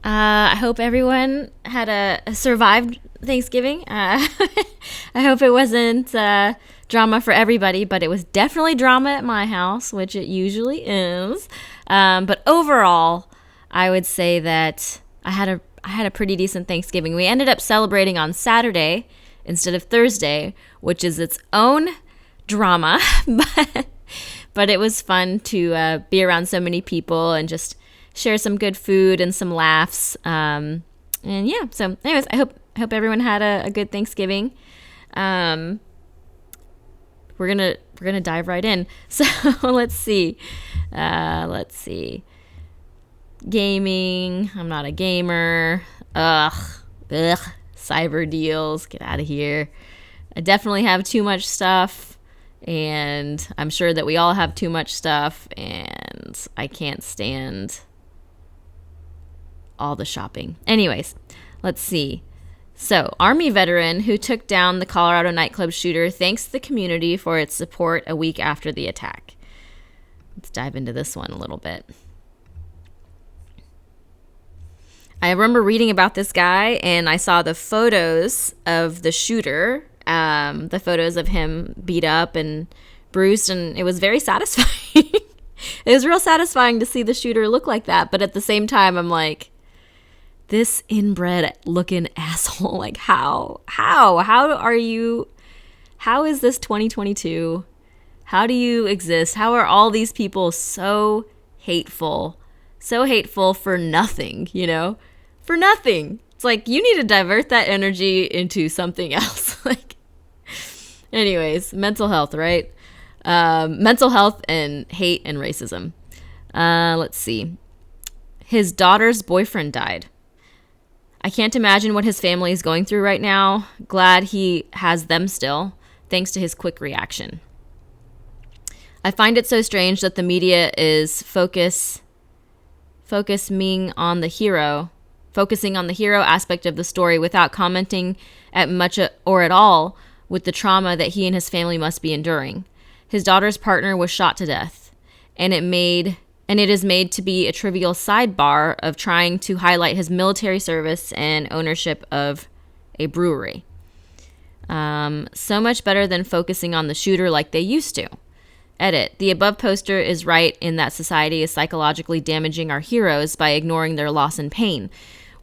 I hope everyone had a survived Thanksgiving. I hope it wasn't drama for everybody, but it was definitely drama at my house, which it usually is. But overall, I would say that I had a pretty decent Thanksgiving. We ended up celebrating on Saturday instead of Thursday, which is its own drama, but it was fun to be around so many people and just share some good food and some laughs. And yeah, so anyways, I hope everyone had a good Thanksgiving. We're gonna dive right in. So let's see. Gaming. I'm not a gamer. Ugh. Cyber deals. Get out of here. I definitely have too much stuff, and I'm sure that we all have too much stuff, and I can't stand all the shopping. Anyways, let's see. So, Army veteran who took down the Colorado nightclub shooter thanks the community for its support a week after the attack. Let's dive into this one a little bit. I remember reading about this guy, and I saw the photos of the shooter, the photos of him beat up and bruised, and it was very satisfying. It was real satisfying to see the shooter look like that, but at the same time, I'm like, this inbred looking asshole, like how is this 2022? How do you exist? How are all these people so hateful for nothing, for nothing? It's like, you need to divert that energy into something else. Like, anyways, mental health, right? Mental health and hate and racism. Let's see. His daughter's boyfriend died. I can't imagine what his family is going through right now. Glad he has them still, thanks to his quick reaction. I find it so strange that the media is focusing on the hero aspect of the story without commenting at much or at all with the trauma that he and his family must be enduring. His daughter's partner was shot to death, and it is made to be a trivial sidebar of trying to highlight his military service and ownership of a brewery. So much better than focusing on the shooter like they used to. Edit. The above poster is right in that society is psychologically damaging our heroes by ignoring their loss and pain.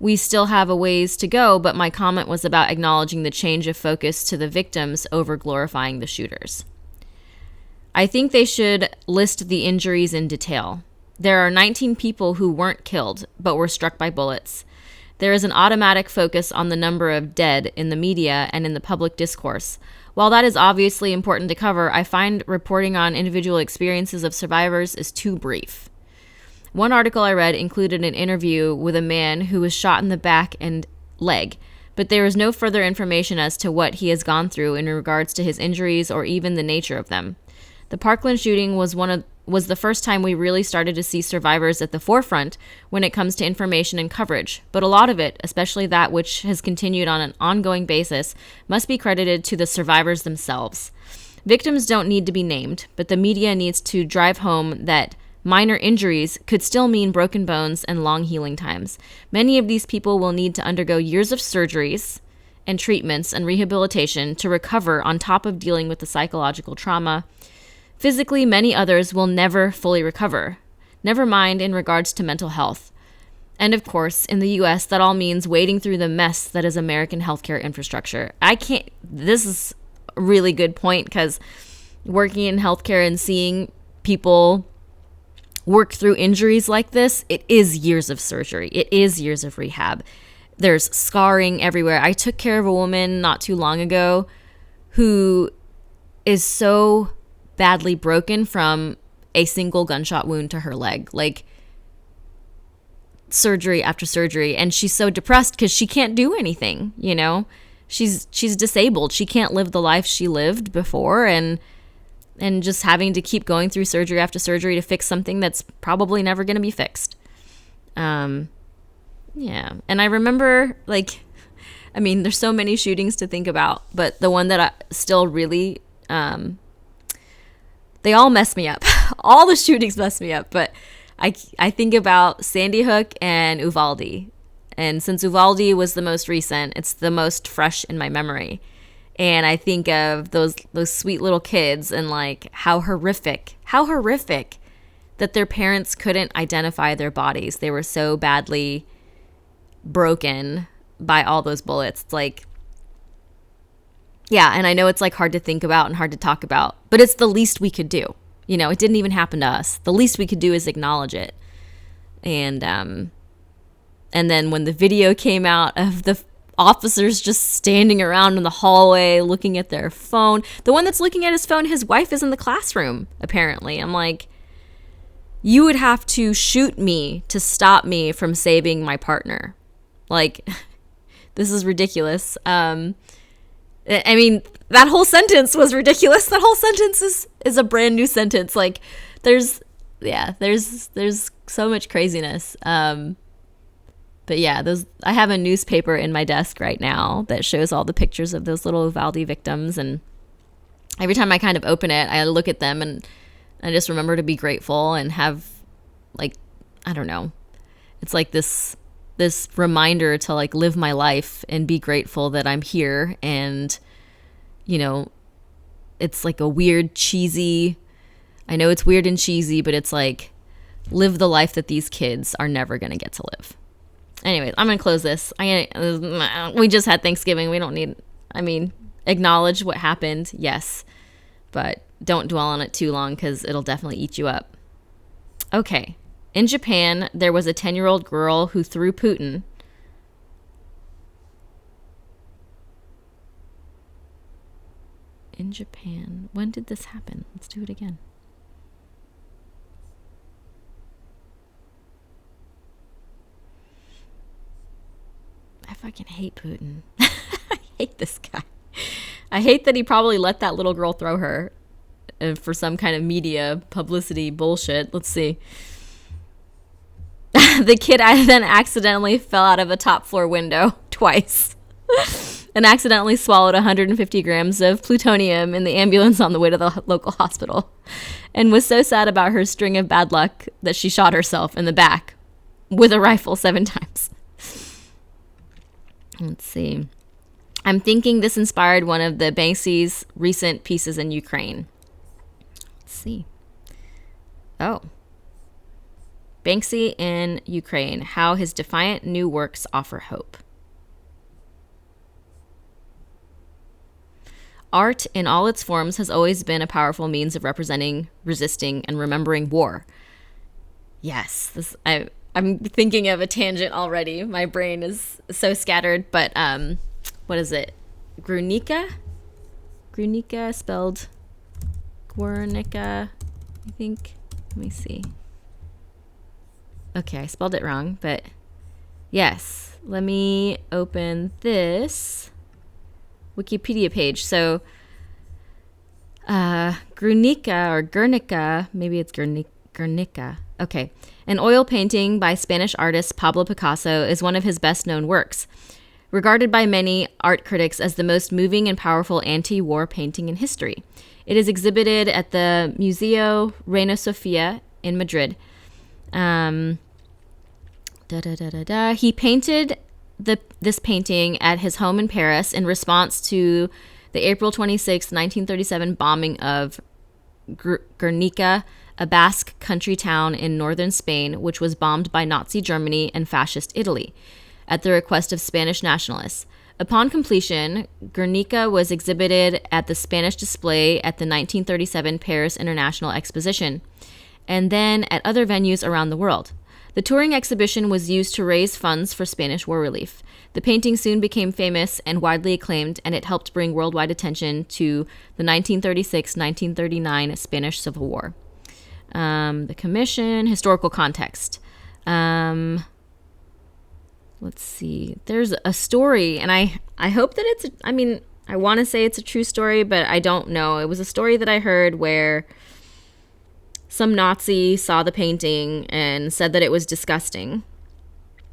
We still have a ways to go, but my comment was about acknowledging the change of focus to the victims over glorifying the shooters. I think they should list the injuries in detail. There are 19 people who weren't killed, but were struck by bullets. There is an automatic focus on the number of dead in the media and in the public discourse. While that is obviously important to cover, I find reporting on individual experiences of survivors is too brief. One article I read included an interview with a man who was shot in the back and leg, but there is no further information as to what he has gone through in regards to his injuries or even the nature of them. The Parkland shooting was the first time we really started to see survivors at the forefront when it comes to information and coverage, but a lot of it, especially that which has continued on an ongoing basis, must be credited to the survivors themselves. Victims don't need to be named, but the media needs to drive home that minor injuries could still mean broken bones and long healing times. Many of these people will need to undergo years of surgeries and treatments and rehabilitation to recover on top of dealing with the psychological trauma. Physically, many others will never fully recover, never mind in regards to mental health. And of course, in the US, that all means wading through the mess that is American healthcare infrastructure. This is a really good point, because working in healthcare and seeing people work through injuries like this, it is years of surgery. It is years of rehab. There's scarring everywhere. I took care of a woman not too long ago who is so badly broken from a single gunshot wound to her leg, like surgery after surgery, and she's so depressed because she can't do anything. She's disabled. She can't live the life she lived before, and just having to keep going through surgery after surgery to fix something that's probably never going to be fixed. Yeah, and I remember, there's so many shootings to think about, but the one that I still really they all mess me up. All the shootings mess me up, but I think about Sandy Hook and Uvalde. And since Uvalde was the most recent, it's the most fresh in my memory. And I think of those sweet little kids and like how horrific that their parents couldn't identify their bodies. They were so badly broken by all those bullets. It's like, yeah, and I know it's like hard to think about and hard to talk about, but it's the least we could do. You know, it didn't even happen to us. The least we could do is acknowledge it. And then when the video came out of the officers just standing around in the hallway looking at their phone, the one that's looking at his phone, his wife is in the classroom, apparently. I'm like, you would have to shoot me to stop me from saving my partner. Like, this is ridiculous. I mean, that whole sentence was ridiculous. That whole sentence is a brand new sentence. Like, there's so much craziness. But yeah, I have a newspaper in my desk right now that shows all the pictures of those little Uvalde victims. And every time I kind of open it, I look at them and I just remember to be grateful and have, like, I don't know. It's like this reminder to like live my life and be grateful that I'm here. And, you know, it's like a weird, cheesy, I know it's weird and cheesy, but it's like, live the life that these kids are never going to get to live. Anyways, I'm going to close this. We just had Thanksgiving. We don't need, acknowledge what happened. Yes. But don't dwell on it too long because it'll definitely eat you up. Okay. In Japan, there was a 10-year-old girl who threw Putin. In Japan. When did this happen? Let's do it again. I fucking hate Putin. I hate this guy. I hate that he probably let that little girl throw her for some kind of media publicity bullshit. Let's see. The kid then accidentally fell out of a top floor window twice and accidentally swallowed 150 grams of plutonium in the ambulance on the way to the local hospital and was so sad about her string of bad luck that she shot herself in the back with a rifle 7 times. Let's see. I'm thinking this inspired one of the Banksy's recent pieces in Ukraine. Let's see. Oh. Banksy in Ukraine, how his defiant new works offer hope. Art in all its forms has always been a powerful means of representing, resisting, and remembering war. Yes, I'm thinking of a tangent already. My brain is so scattered, but what is it? Guernica? Guernica spelled Guernica, I think. Let me see. Okay, I spelled it wrong, but yes. Let me open this Wikipedia page. So, Guernica, maybe it's Guernica. Okay. An oil painting by Spanish artist Pablo Picasso is one of his best-known works, regarded by many art critics as the most moving and powerful anti-war painting in history. It is exhibited at the Museo Reina Sofia in Madrid. He painted this painting at his home in Paris in response to the April 26, 1937 bombing of Guernica, a Basque country town in northern Spain, which was bombed by Nazi Germany and Fascist Italy at the request of Spanish nationalists. Upon completion, Guernica was exhibited at the Spanish display at the 1937 Paris International Exposition, and then at other venues around the world. The touring exhibition was used to raise funds for Spanish war relief. The painting soon became famous and widely acclaimed, and it helped bring worldwide attention to the 1936-1939 Spanish Civil War. The commission, historical context. Let's see. There's a story, and I hope that it's, I want to say it's a true story, but I don't know. It was a story that I heard where some Nazi saw the painting and said that it was disgusting.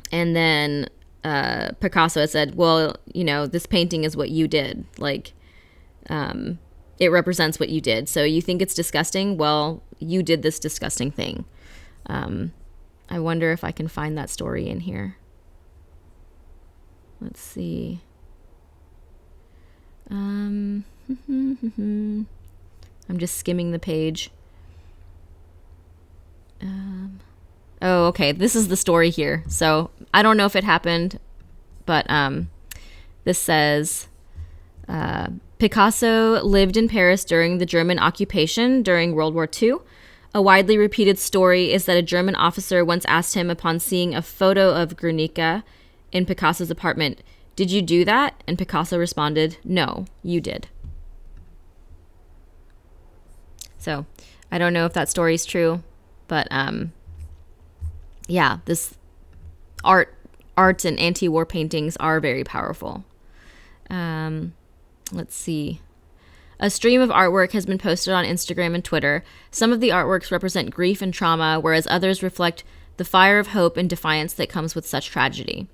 And then Picasso said, well, this painting is what you did. Like, it represents what you did. So you think it's disgusting? Well, you did this disgusting thing. I wonder if I can find that story in here. Let's see. I'm just skimming the page. Oh, okay. This is the story here. So I don't know if it happened, but this says Picasso lived in Paris during the German occupation during World War II. A widely repeated story is that a German officer once asked him upon seeing a photo of Guernica in Picasso's apartment, "Did you do that?" And Picasso responded, "No, you did." So I don't know if that story is true, but yeah, this art and anti-war paintings are very powerful. Let's see. A stream of artwork has been posted on Instagram and Twitter. Some of the artworks represent grief and trauma, whereas others reflect the fire of hope and defiance that comes with such tragedy.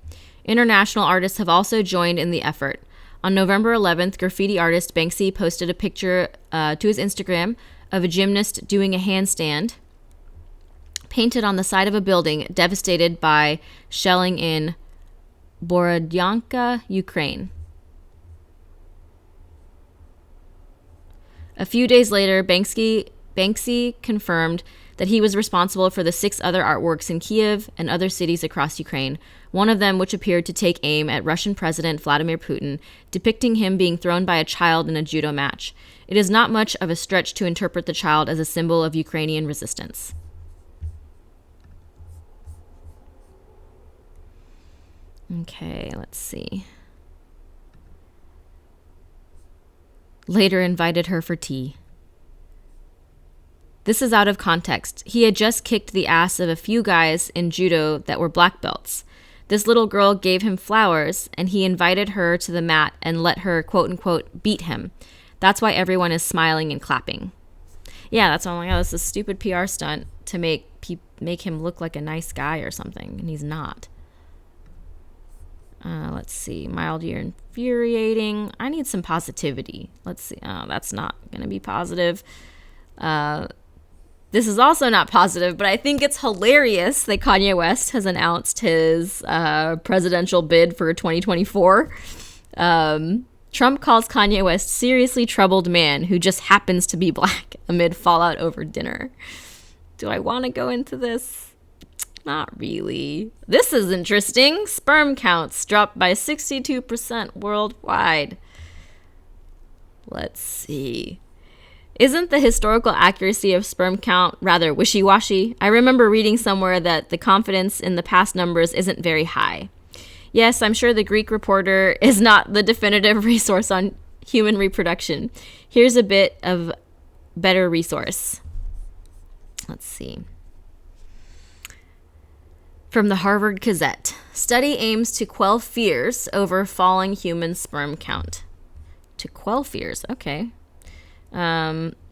International artists have also joined in the effort. On November 11th, graffiti artist Banksy posted a picture to his Instagram of a gymnast doing a handstand painted on the side of a building devastated by shelling in Borodyanka, Ukraine. A few days later, Banksy confirmed that he was responsible for the 6 other artworks in Kiev and other cities across Ukraine, one of them which appeared to take aim at Russian President Vladimir Putin, depicting him being thrown by a child in a judo match. It is not much of a stretch to interpret the child as a symbol of Ukrainian resistance. Okay, let's see. Later invited her for tea. This is out of context. He had just kicked the ass of a few guys in judo that were black belts. This little girl gave him flowers, and he invited her to the mat and let her, quote-unquote, beat him. That's why everyone is smiling and clapping. Yeah, that's why I'm like, oh, this is a stupid PR stunt to make him look like a nice guy or something, and he's not. Let's see. Mildly infuriating. I need some positivity. Let's see. Oh, that's not going to be positive. This is also not positive, but I think it's hilarious that Kanye West has announced his presidential bid for 2024. Trump calls Kanye West seriously troubled man who just happens to be black amid fallout over dinner. Do I want to go into this? Not really. This is interesting. Sperm counts dropped by 62% worldwide. Let's see. Isn't the historical accuracy of sperm count rather wishy-washy? I remember reading somewhere that the confidence in the past numbers isn't very high. Yes, I'm sure the Greek reporter is not the definitive resource on human reproduction. Here's a bit of better resource. Let's see. From the Harvard Gazette. Study aims to quell fears over falling human sperm count. To quell fears, okay.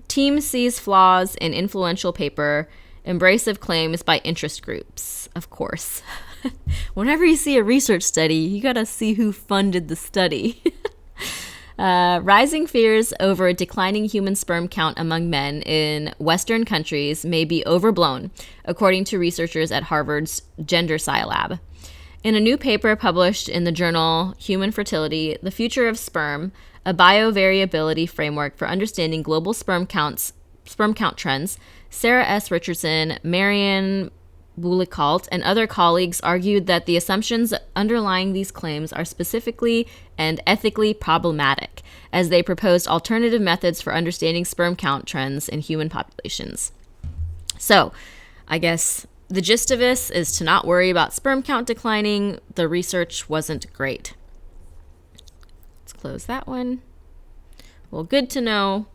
Team sees flaws in influential paper. Embracive claims by interest groups. Of course. Whenever you see a research study, you gotta see who funded the study. Rising fears over a declining human sperm count among men in Western countries may be overblown, according to researchers at Harvard's Gender Sci Lab. In a new paper published in the journal Human Fertility, The Future of Sperm, a biovariability framework for understanding global sperm count trends, Sarah S. Richardson, Marianne Boulicault, and other colleagues argued that the assumptions underlying these claims are specifically and ethically problematic, as they proposed alternative methods for understanding sperm count trends in human populations. So, I guess the gist of this is to not worry about sperm count declining. The research wasn't great. Let's close that one. Well, good to know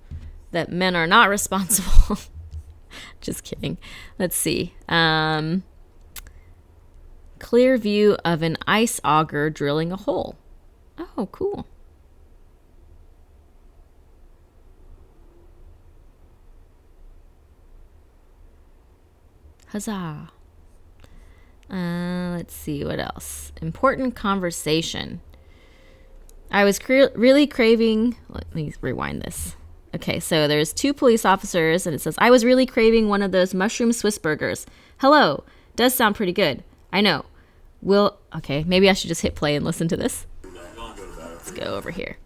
that men are not responsible. Just kidding. Let's see. Clear view of an ice auger drilling a hole. Oh, cool. Huzzah. Let's see what else. Important conversation. I was really craving. Let me rewind this. Okay, so there's 2 police officers, and it says, I was really craving one of those mushroom Swiss burgers. Hello. Does sound pretty good. I know. Okay, maybe I should just hit play and listen to this. Let's go over here.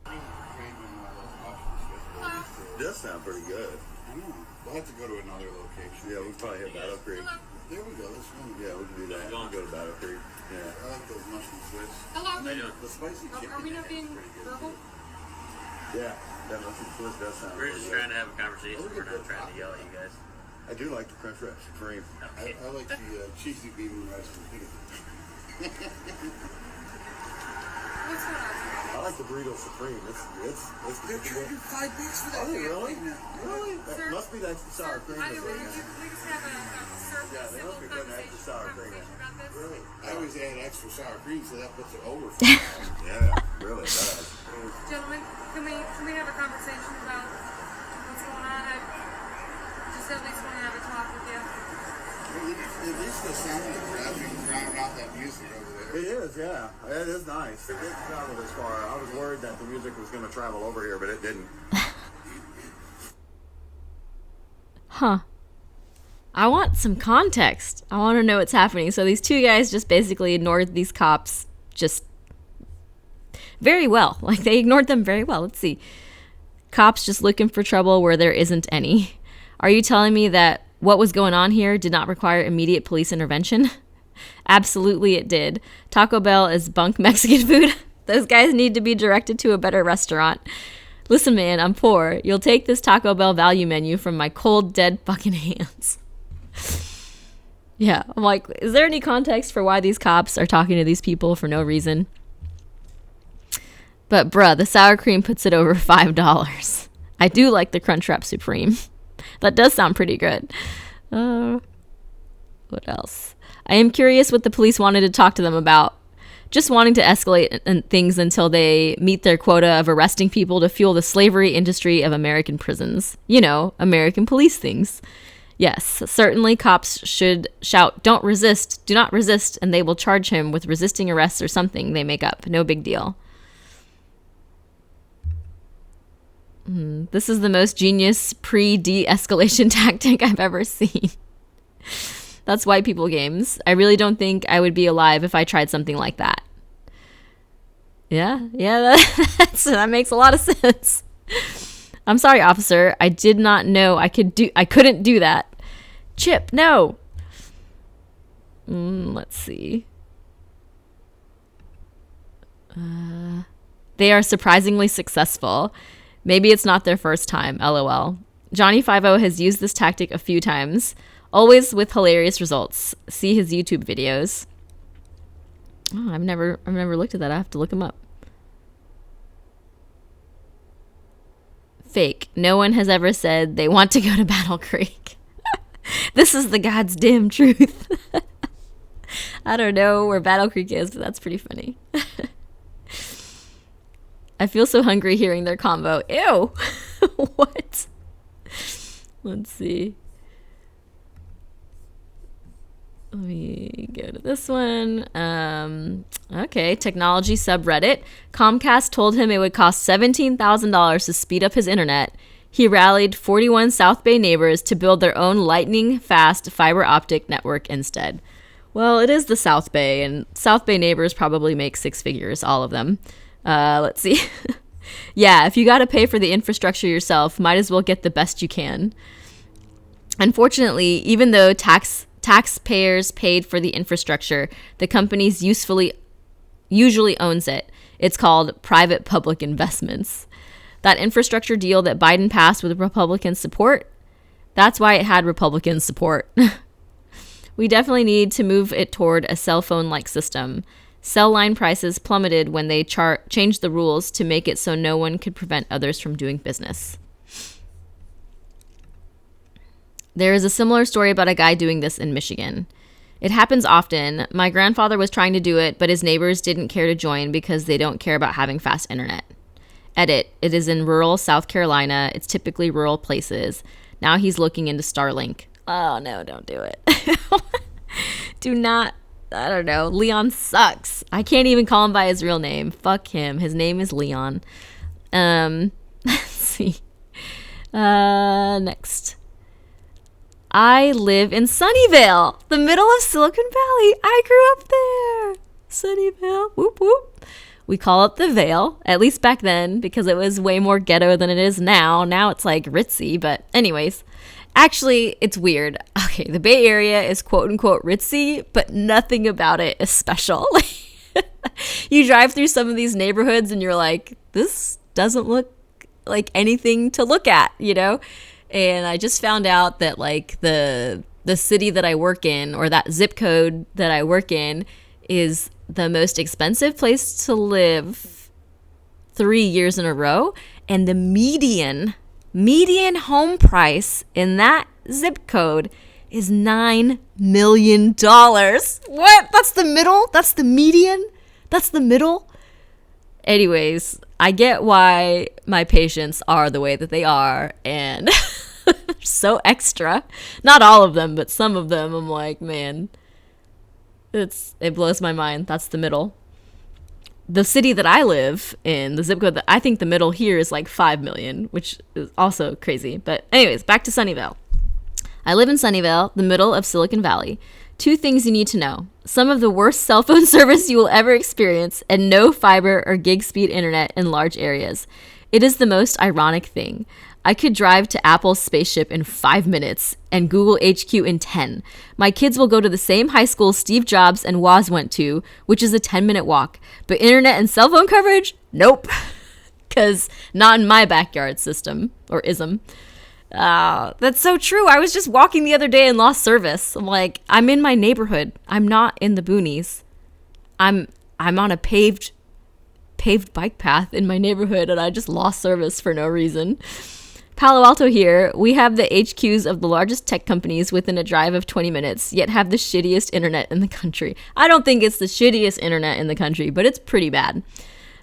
Does sound pretty good. I know. We'll have to go to another location. Yeah, we can probably hit Battle Creek. There we go. That's one. Yeah, we can do that. We'll go to Battle Creek. Yeah. I like those mushroom Swiss. Hello. The spicy chicken. Are we not being verbal? Yeah, that mushroom Swiss does sound We're pretty just good. trying to have a conversation. We're not trying to yell at you guys. I do like the Crunch Wrap Supreme. Okay. I like the cheesy bean and rice from Piggy. What's going on? I like the Burrito Supreme. It's They're charging $5 for that. Are they really? Really? Sir, That must be that sour cream. I that's know, in we there. just have a Yeah, they civil must be putting extra sour cream in. conversation about this. Really? I always add extra sour cream, so that puts it over. Yeah, really does. Gentlemen, can we have a conversation about what's going on? I just at least want to have a talk with you. At least the sound of the traffic drowning out that music over there. It is, yeah. It is nice. It did travel this far. I was worried that the music was going to travel over here, but it didn't. Huh. I want some context. I want to know what's happening. So these 2 guys just basically ignored these cops just very well. Like, they ignored them very well. Let's see. Cops just looking for trouble where there isn't any. Are you telling me that what was going on here did not require immediate police intervention? Absolutely it did. Taco Bell is bunk Mexican food. Those guys need to be directed to a better restaurant. Listen, man, I'm poor. You'll take this Taco Bell value menu from my cold, dead fucking hands. Yeah, I'm like, is there any context for why these cops are talking to these people for no reason? But bruh, the sour cream puts it over $5. I do like the Crunchwrap Supreme. That does sound pretty good. What else? I am curious what the police wanted to talk to them about. Just wanting to escalate things until they meet their quota of arresting people to fuel the slavery industry of American prisons. You know, American police things. Yes, certainly cops should shout, don't resist, do not resist, and they will charge him with resisting arrest or something they make up. No big deal. This is the most genius pre-de-escalation tactic I've ever seen. That's white people games. I really don't think I would be alive if I tried something like that. Yeah, that makes a lot of sense. I'm sorry, officer. I did not know I couldn't do that. Chip, no. Let's see. They are surprisingly successful. Maybe it's not their first time, lol. Johnny 5-0 has used this tactic a few times, always with hilarious results. See his YouTube videos. Oh, I've never looked at that. I have to look him up. Fake. No one has ever said they want to go to Battle Creek. This is the God's damn truth. I don't know where Battle Creek is, but that's pretty funny. I feel so hungry hearing their convo. Ew. What? Let's see. Let me go to this one. Okay, technology subreddit. Comcast told him it would cost $17,000 to speed up his internet. He rallied 41 South Bay neighbors to build their own lightning-fast fiber optic network instead. Well, it is the South Bay, and South Bay neighbors probably make 6 figures, all of them. Let's see. Yeah, if you got to pay for the infrastructure yourself, might as well get the best you can. Unfortunately, even though taxpayers paid for the infrastructure, the company usually owns it. It's called private-public investments. That infrastructure deal that Biden passed with Republican support, that's why it had Republican support. We definitely need to move it toward a cell phone-like system. Cell line prices plummeted when they changed the rules to make it so no one could prevent others from doing business. There is a similar story about a guy doing this in Michigan. It happens often. My grandfather was trying to do it, but his neighbors didn't care to join because they don't care about having fast internet. Edit. It is in rural South Carolina. It's typically rural places. Now he's looking into Starlink. Oh, no, don't do it. Do not. I don't know. Leon sucks. I can't even call him by his real name. Fuck him. His name is Leon. Let's see. Next. I live in Sunnyvale, the middle of Silicon Valley. I grew up there. Sunnyvale. Whoop, whoop. We call it the Vale, at least back then, because it was way more ghetto than it is now. Now it's like ritzy, but anyways. Actually, it's weird. Okay, the Bay Area is quote-unquote ritzy, but nothing about it is special. You drive through some of these neighborhoods and you're like, this doesn't look like anything to look at, you know? And I just found out that like the city that I work in, or that zip code that I work in, is the most expensive place to live 3 years in a row. And the median home price in that zip code is $9 million. What? That's the middle? That's the median? That's the middle? Anyways, I get why my patients are the way that they are, and they're so extra. Not all of them, but some of them, I'm like, man, it blows my mind. That's the middle. The city that I live in, the zip code, that I think the middle here is like 5 million, which is also crazy. But anyways, back to Sunnyvale. I live in Sunnyvale, the middle of Silicon Valley. 2 things you need to know. Some of the worst cell phone service you will ever experience, and no fiber or gig speed internet in large areas. It is the most ironic thing. I could drive to Apple's spaceship in 5 minutes and Google HQ in 10. My kids will go to the same high school Steve Jobs and Woz went to, which is a 10-minute walk. But internet and cell phone coverage? Nope. Because not in my backyard system, or ism. That's so true. I was just walking the other day and lost service. I'm like, I'm in my neighborhood. I'm not in the boonies. I'm on a paved bike path in my neighborhood, and I just lost service for no reason. Palo Alto here, we have the HQs of the largest tech companies within a drive of 20 minutes, yet have the shittiest internet in the country. I don't think it's the shittiest internet in the country, but it's pretty bad.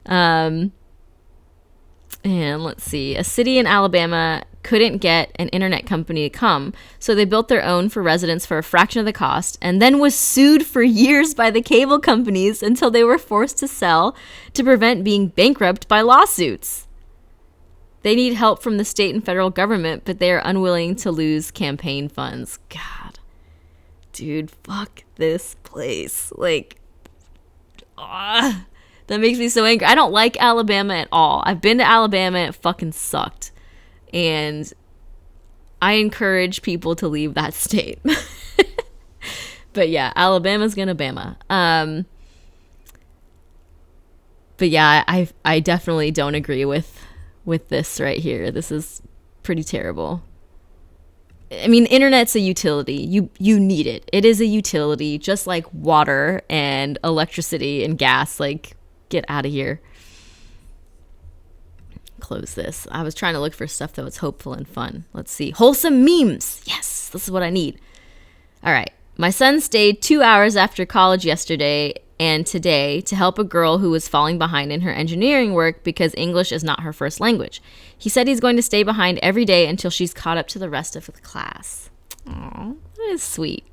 And let's see, a city in Alabama couldn't get an internet company to come, so they built their own for residents for a fraction of the cost, and then was sued for years by the cable companies until they were forced to sell to prevent being bankrupt by lawsuits. They need help from the state and federal government, but they are unwilling to lose campaign funds. God, dude, fuck this place. Like, that makes me so angry. I don't like Alabama at all. I've been to Alabama, it fucking sucked. And I encourage people to leave that state. But yeah, Alabama's gonna Bama. But yeah, I definitely don't agree with this right here. This is pretty terrible. I mean, internet's a utility. You need it. It is a utility, just like water and electricity and gas. Like, get out of here. Close this. I was trying to look for stuff that was hopeful and fun. Let's see. Wholesome memes. Yes, this is what I need. All right. My son stayed 2 hours after college yesterday and today to help a girl who was falling behind in her engineering work because English is not her first language. He said he's going to stay behind every day until she's caught up to the rest of the class. Aw, that is sweet.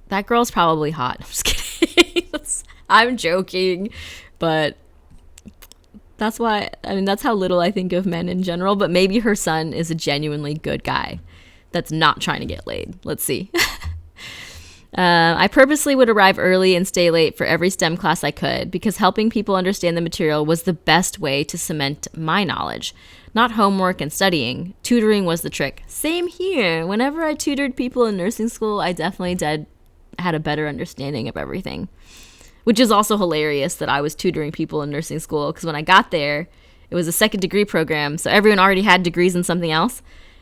That girl's probably hot. I'm just kidding. I'm joking, but that's why, I mean, that's how little I think of men in general, but maybe her son is a genuinely good guy that's not trying to get laid. Let's see. I purposely would arrive early and stay late for every STEM class I could because helping people understand the material was the best way to cement my knowledge. Not homework and studying. Tutoring was the trick. Same here. Whenever I tutored people in nursing school, I definitely had a better understanding of everything. Which is also hilarious that I was tutoring people in nursing school because when I got there, it was a 2nd degree program. So everyone already had degrees in something else.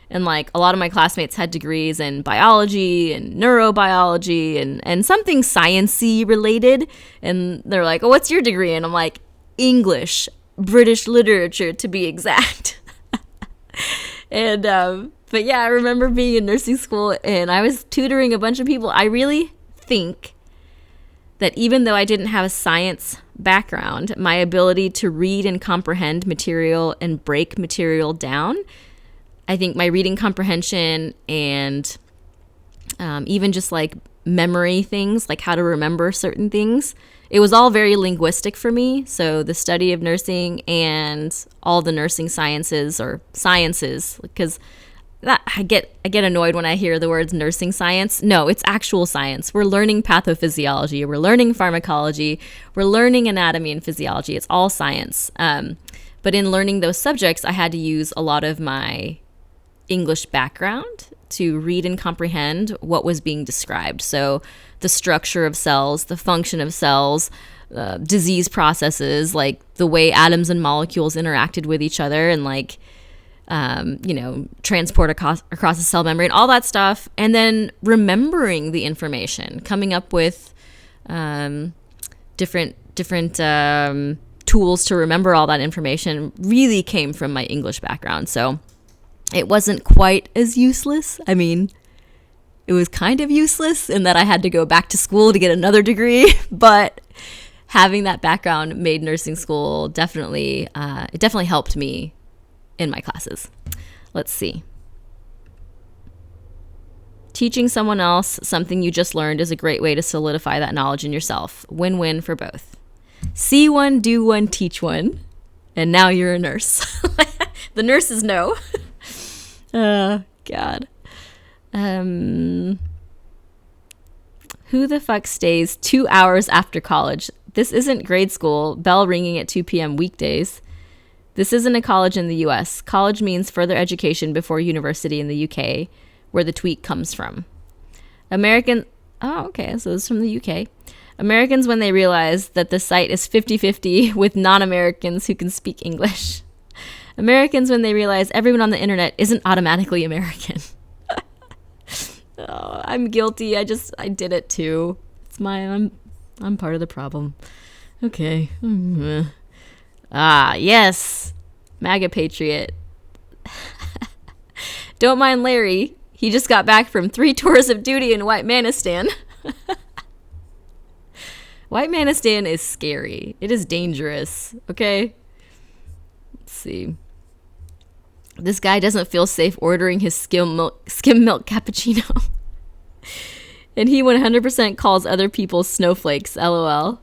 And like a lot of my classmates had degrees in biology and neurobiology and something science-y related. And they're like, oh, what's your degree? And I'm like, English, British literature to be exact. And, but yeah, I remember being in nursing school and I was tutoring a bunch of people. I really think that even though I didn't have a science background, my ability to read and comprehend material and break material down, I think my reading comprehension and even just like memory things, like how to remember certain things. It was all very linguistic for me. So the study of nursing and all the nursing sciences, or sciences, because that I get annoyed when I hear the words nursing science. No, it's actual science. We're learning pathophysiology. We're learning pharmacology. We're learning anatomy and physiology. It's all science. But in learning those subjects, I had to use a lot of my English background to read and comprehend what was being described. So the structure of cells, the function of cells, disease processes, like the way atoms and molecules interacted with each other, and like, transport across the cell membrane, all that stuff. And then remembering the information, coming up with different tools to remember all that information really came from my English background. So it wasn't quite as useless. I mean, it was kind of useless in that I had to go back to school to get another degree, but having that background made nursing school definitely helped me in my classes. Let's see. Teaching someone else something you just learned is a great way to solidify that knowledge in yourself. Win-win for both. See one, do one, teach one, and now you're a nurse. The nurses know. Oh, God. Who the fuck stays 2 hours after college? This isn't grade school, bell ringing at 2 p.m. weekdays. This isn't a college in the US. College means further education before university in the UK, where the tweet comes from. Oh, okay, so this is from the UK. Americans, when they realize that the site is 50-50 with non-Americans who can speak English. Americans, when they realize everyone on the internet isn't automatically American. Oh, I'm guilty. I did it too. I'm part of the problem. Okay. Ah, yes. MAGA patriot. Don't mind Larry. He just got back from 3 tours of duty in Whitemanistan. Whitemanistan is scary. It is dangerous. Okay? Let's see. This guy doesn't feel safe ordering his skim milk cappuccino. And he 100% calls other people snowflakes, LOL.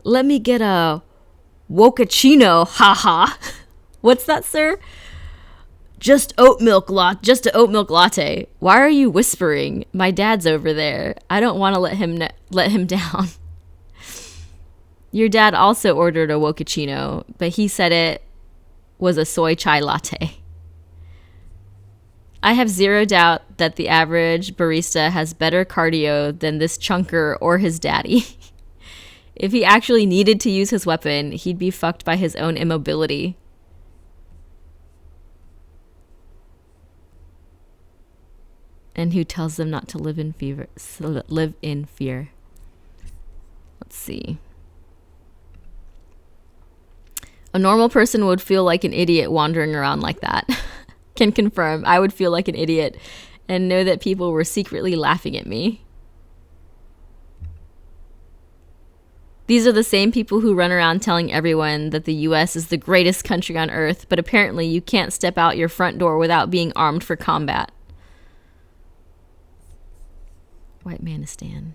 Let me get a wokachino, haha. What's that, sir? Just a oat milk latte. Why are you whispering? My dad's over there. I don't want to let him down. Your dad also ordered a wokachino, but he said it was a soy chai latte. I have zero doubt that the average barista has better cardio than this chunker or his daddy. If he actually needed to use his weapon, he'd be fucked by his own immobility. And who tells them not to live in fear? Let's see. A normal person would feel like an idiot wandering around like that. Can confirm, I would feel like an idiot and know that people were secretly laughing at me. These are the same people who run around telling everyone that the US is the greatest country on earth, but apparently you can't step out your front door without being armed for combat. Whitemanistan.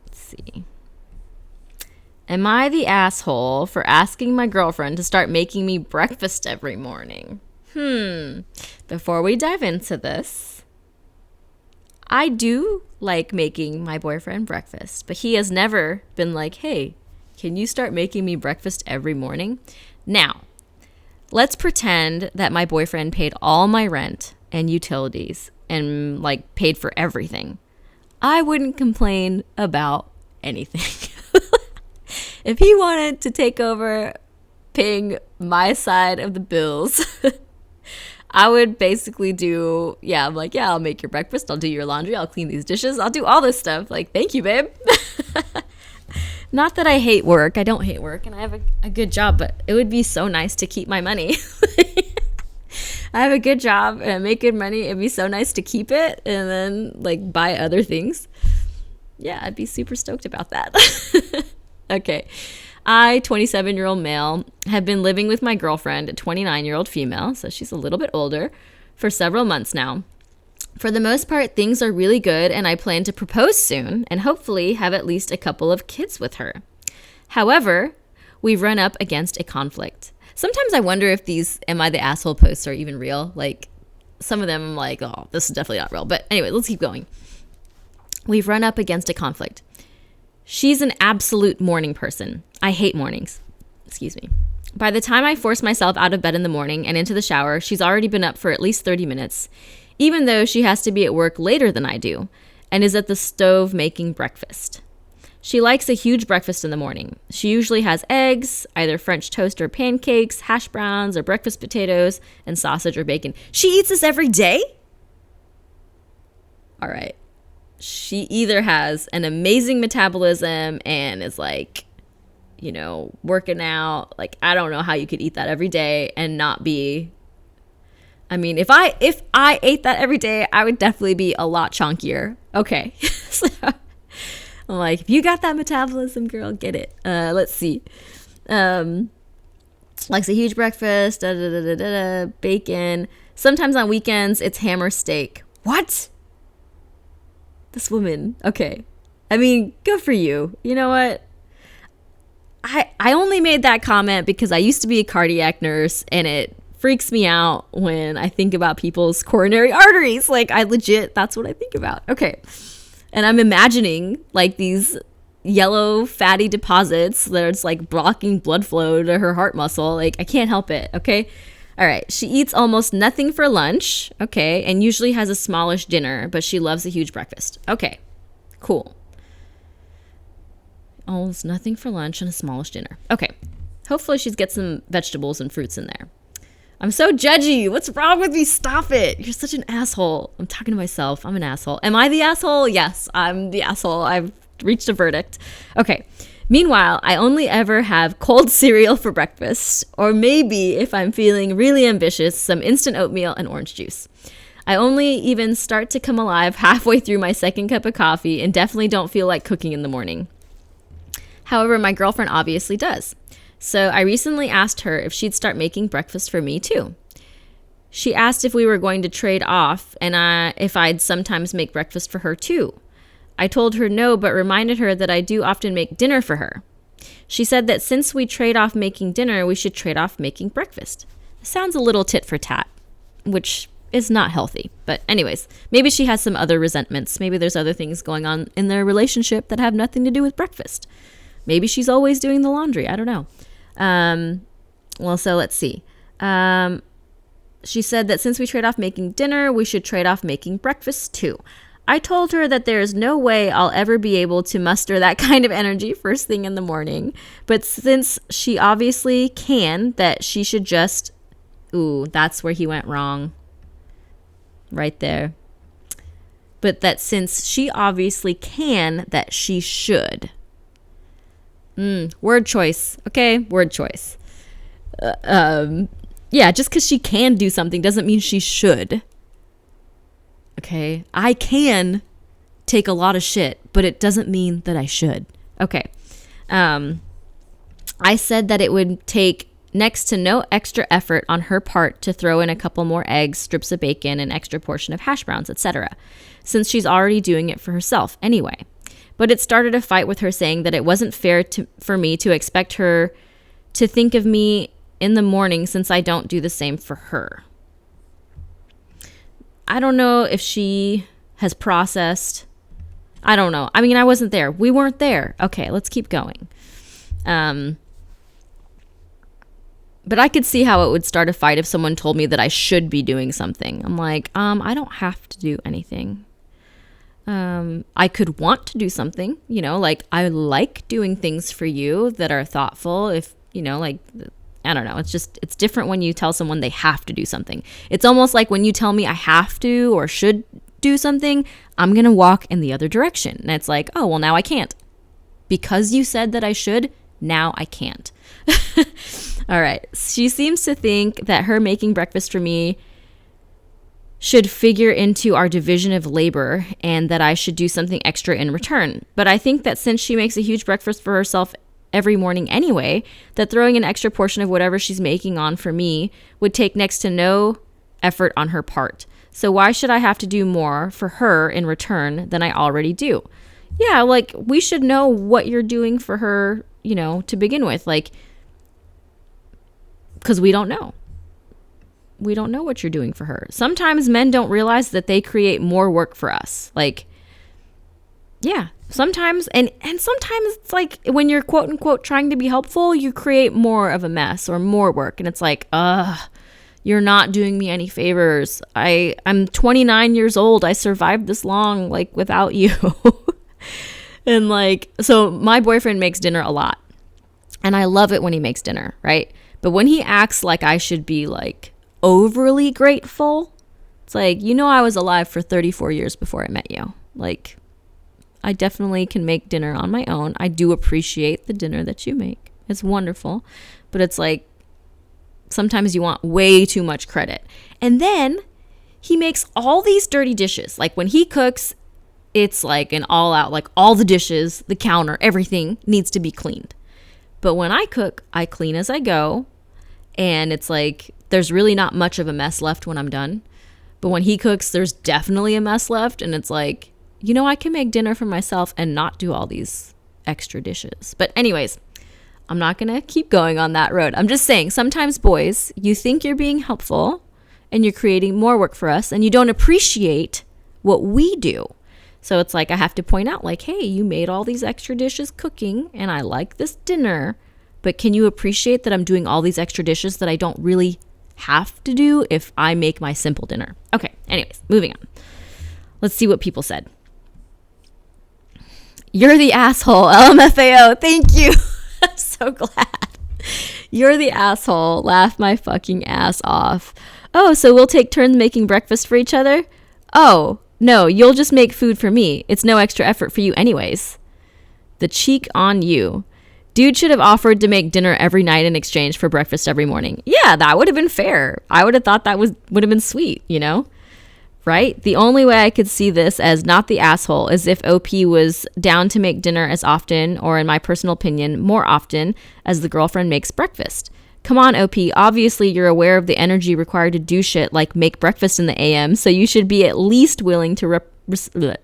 Let's see. Am I the asshole for asking my girlfriend to start making me breakfast every morning? Before we dive into this, I do like making my boyfriend breakfast, but he has never been like, hey, can you start making me breakfast every morning? Now, let's pretend that my boyfriend paid all my rent and utilities and like paid for everything. I wouldn't complain about anything. If he wanted to take over paying my side of the bills, I would basically do, I'm like, I'll make your breakfast, I'll do your laundry, I'll clean these dishes, I'll do all this stuff. Like, thank you, babe. Not that I hate work. I don't hate work, and I have a good job, but it would be so nice to keep my money. I have a good job, and I make good money. It'd be so nice to keep it and then, like, buy other things. Yeah, I'd be super stoked about that. Okay. I, 27-year-old male, have been living with my girlfriend, a 29-year-old female, so she's a little bit older, for several months now. For the most part, things are really good, and I plan to propose soon and hopefully have at least a couple of kids with her. However, we've run up against a conflict. Sometimes I wonder if these "Am I the asshole" posts are even real. Like, some of them I'm like, oh, this is definitely not real. But anyway, let's keep going. We've run up against a conflict. She's an absolute morning person. I hate mornings. Excuse me. By the time I force myself out of bed in the morning and into the shower, she's already been up for at least 30 minutes, even though she has to be at work later than I do, and is at the stove making breakfast. She likes a huge breakfast in the morning. She usually has eggs, either French toast or pancakes, hash browns or breakfast potatoes, and sausage or bacon. She eats this every day? All right. She either has an amazing metabolism and is like, working out. Like, I don't know how you could eat that every day and not be. I mean, if I ate that every day, I would definitely be a lot chunkier. Okay. So, I'm like, if you got that metabolism, girl, get it. Let's see. Likes a huge breakfast, bacon. Sometimes on weekends, it's ham or steak. What? This woman. Okay. I mean, good for you. You know what? I only made that comment because I used to be a cardiac nurse, and it freaks me out when I think about people's coronary arteries. Like, that's what I think about. Okay. And I'm imagining like these yellow fatty deposits that it's like blocking blood flow to her heart muscle. Like, I can't help it. Okay. All right. She eats almost nothing for lunch. Okay. And usually has a smallish dinner, but she loves a huge breakfast. Okay. Cool. Almost nothing for lunch and a smallish dinner. Okay. Hopefully she's got some vegetables and fruits in there. I'm so judgy. What's wrong with me? Stop it. You're such an asshole. I'm talking to myself. I'm an asshole. Am I the asshole? Yes, I'm the asshole. I've reached a verdict. Okay. Meanwhile, I only ever have cold cereal for breakfast, or maybe, if I'm feeling really ambitious, some instant oatmeal and orange juice. I only even start to come alive halfway through my second cup of coffee and definitely don't feel like cooking in the morning. However, my girlfriend obviously does. So I recently asked her if she'd start making breakfast for me too. She asked if we were going to trade off and if I'd sometimes make breakfast for her too. I told her no, but reminded her that I do often make dinner for her. She said that since we trade off making dinner, we should trade off making breakfast. Sounds a little tit for tat, which is not healthy. But anyways, maybe she has some other resentments. Maybe there's other things going on in their relationship that have nothing to do with breakfast. Maybe she's always doing the laundry. I don't know. So let's see. She said that since we trade off making dinner, we should trade off making breakfast too. I told her that there is no way I'll ever be able to muster that kind of energy first thing in the morning. But since she obviously can, that she should just... Ooh, that's where he went wrong. Right there. But that since she obviously can, that she should. Word choice. Okay, word choice. Yeah, just because she can do something doesn't mean she should. Okay, I can take a lot of shit, but it doesn't mean that I should. Okay. I said that it would take next to no extra effort on her part to throw in a couple more eggs, strips of bacon, an extra portion of hash browns, etc., since she's already doing it for herself anyway. But it started a fight with her saying that it wasn't fair for me to expect her to think of me in the morning since I don't do the same for her. I don't know if she has processed. I don't know. I mean, I wasn't there. We weren't there. Okay, let's keep going. But I could see how it would start a fight if someone told me that I should be doing something. I'm like, I don't have to do anything. I could want to do something, like I like doing things for you that are thoughtful. If, like, I don't know. It's different when you tell someone they have to do something. It's almost like when you tell me I have to or should do something, I'm going to walk in the other direction. And it's like, oh, well, now I can't. Because you said that I should, now I can't. All right. She seems to think that her making breakfast for me should figure into our division of labor and that I should do something extra in return. But I think that since she makes a huge breakfast for herself every morning anyway, that throwing an extra portion of whatever she's making on for me would take next to no effort on her part. So why should I have to do more for her in return than I already do? Yeah, like, we should know what you're doing for her, you know, to begin with. Like, because we don't know. We don't know what you're doing for her. Sometimes men don't realize that they create more work for us. Like, yeah, sometimes, and sometimes it's like when you're quote unquote trying to be helpful, you create more of a mess or more work. And it's like, you're not doing me any favors. I'm 29 years old. I survived this long, like, without you. And like, so my boyfriend makes dinner a lot. And I love it when he makes dinner, right? But when he acts like I should be like overly grateful, it's like, you know, I was alive for 34 years before I met you. Like, I definitely can make dinner on my own. I do appreciate the dinner that you make. It's wonderful. But it's like, sometimes you want way too much credit. And then he makes all these dirty dishes. Like, when he cooks, it's like an all out, like, all the dishes, the counter, everything needs to be cleaned. But when I cook, I clean as I go. And it's like, there's really not much of a mess left when I'm done. But when he cooks, there's definitely a mess left. And it's like, you know, I can make dinner for myself and not do all these extra dishes. But anyways, I'm not going to keep going on that road. I'm just saying, sometimes boys, you think you're being helpful and you're creating more work for us and you don't appreciate what we do. So it's like, I have to point out, like, hey, you made all these extra dishes cooking and I like this dinner, but can you appreciate that I'm doing all these extra dishes that I don't really have to do if I make my simple dinner? Okay, anyways, moving on. Let's see what people said. You're the asshole, LMFAO. Thank you. I'm so glad. You're the asshole. Laugh my fucking ass off. Oh, so we'll take turns making breakfast for each other? Oh, no, you'll just make food for me. It's no extra effort for you anyways. The cheek on you. Dude should have offered to make dinner every night in exchange for breakfast every morning. Yeah, that would have been fair. I would have thought that would have been sweet, you know? Right? The only way I could see this as not the asshole is if OP was down to make dinner as often, or in my personal opinion, more often, as the girlfriend makes breakfast. Come on, OP. Obviously, you're aware of the energy required to do shit like make breakfast in the AM, so you should be at least willing to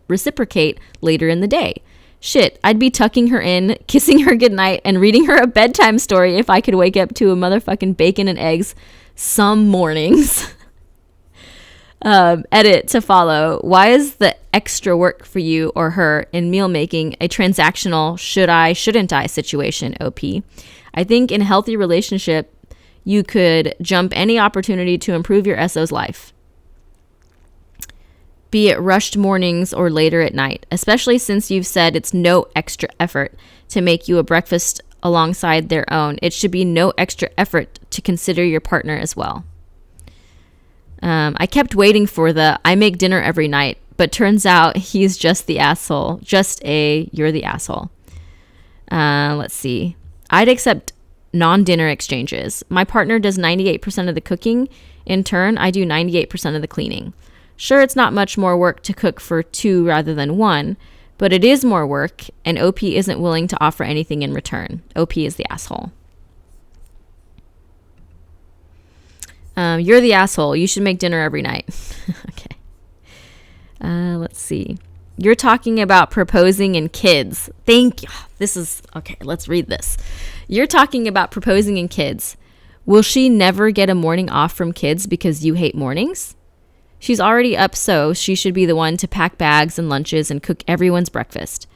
reciprocate later in the day. Shit, I'd be tucking her in, kissing her goodnight, and reading her a bedtime story if I could wake up to a motherfucking bacon and eggs some mornings. Edit to follow. Why is the extra work for you or her in meal making a transactional should I, shouldn't I situation, OP? I think in a healthy relationship, you could jump any opportunity to improve your SO's life, be it rushed mornings or later at night, especially since you've said it's no extra effort to make you a breakfast alongside their own. It should be no extra effort to consider your partner as well. I kept waiting for the I make dinner every night, but turns out he's just the asshole. You're the asshole. Let's see. I'd accept non-dinner exchanges. My partner does 98% of the cooking. In turn, I do 98% of the cleaning. Sure, it's not much more work to cook for two rather than one, but it is more work, and OP isn't willing to offer anything in return. OP is the asshole. You're the asshole. You should make dinner every night. Okay. Let's see. You're talking about proposing and kids. Thank you. This is, okay, let's read this. You're talking about proposing and kids. Will she never get a morning off from kids because you hate mornings? She's already up, so she should be the one to pack bags and lunches and cook everyone's breakfast.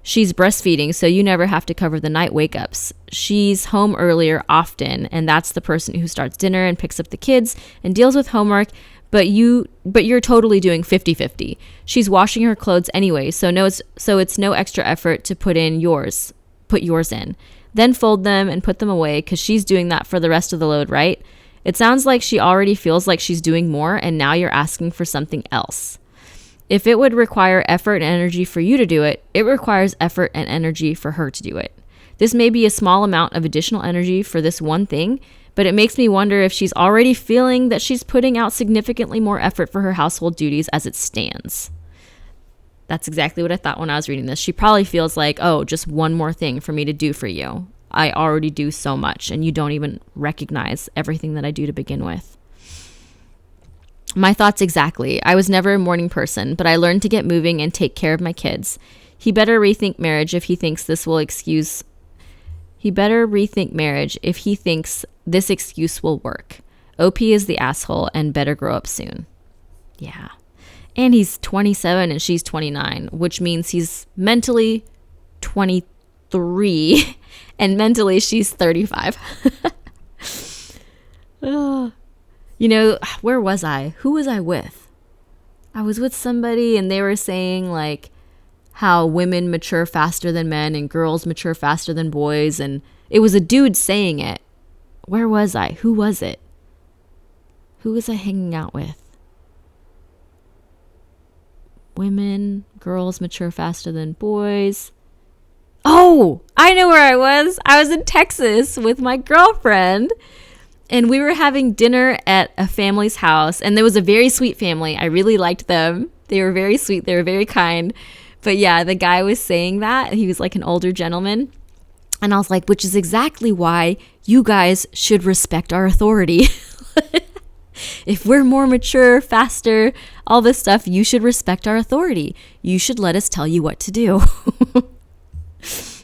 She's breastfeeding, so you never have to cover the night wake-ups. She's home earlier often, and that's the person who starts dinner and picks up the kids and deals with homework, but you're totally doing 50-50. She's washing her clothes anyway, so it's no extra effort to put yours in. Then fold them and put them away because she's doing that for the rest of the load, right? It sounds like she already feels like she's doing more, and now you're asking for something else. If it would require effort and energy for you to do it, it requires effort and energy for her to do it. This may be a small amount of additional energy for this one thing, but it makes me wonder if she's already feeling that she's putting out significantly more effort for her household duties as it stands. That's exactly what I thought when I was reading this. She probably feels like, oh, just one more thing for me to do for you. I already do so much, and you don't even recognize everything that I do to begin with. My thoughts exactly. I was never a morning person, but I learned to get moving and take care of my kids. He better rethink marriage if he thinks this will excuse. He better rethink marriage if he thinks this excuse will work. OP is the asshole and better grow up soon. Yeah. And he's 27 and she's 29, which means he's mentally 23 and mentally she's 35. You know, where was I? Who was I with? I was with somebody and they were saying like how women mature faster than men and girls mature faster than boys. And it was a dude saying it. Where was I? Who was it? Who was I hanging out with? Women, girls mature faster than boys. Oh, I know where I was. I was in Texas with my girlfriend. And we were having dinner at a family's house. And there was a very sweet family. I really liked them. They were very sweet. They were very kind. But yeah, the guy was saying that. He was like an older gentleman. And I was like, which is exactly why you guys should respect our authority. If we're more mature, faster, all this stuff, you should respect our authority. You should let us tell you what to do.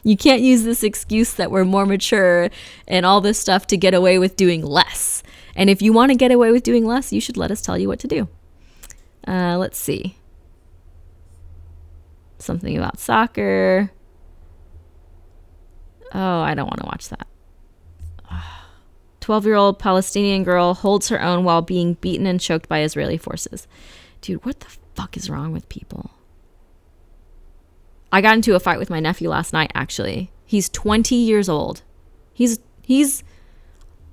You can't use this excuse that we're more mature and all this stuff to get away with doing less. And if you want to get away with doing less, you should let us tell you what to do. Let's see. Something about soccer. Oh, I don't want to watch that. 12-year-old Palestinian girl holds her own while being beaten and choked by Israeli forces. Dude, what the fuck is wrong with people? I got into a fight with my nephew last night, actually. He's 20 years old. He's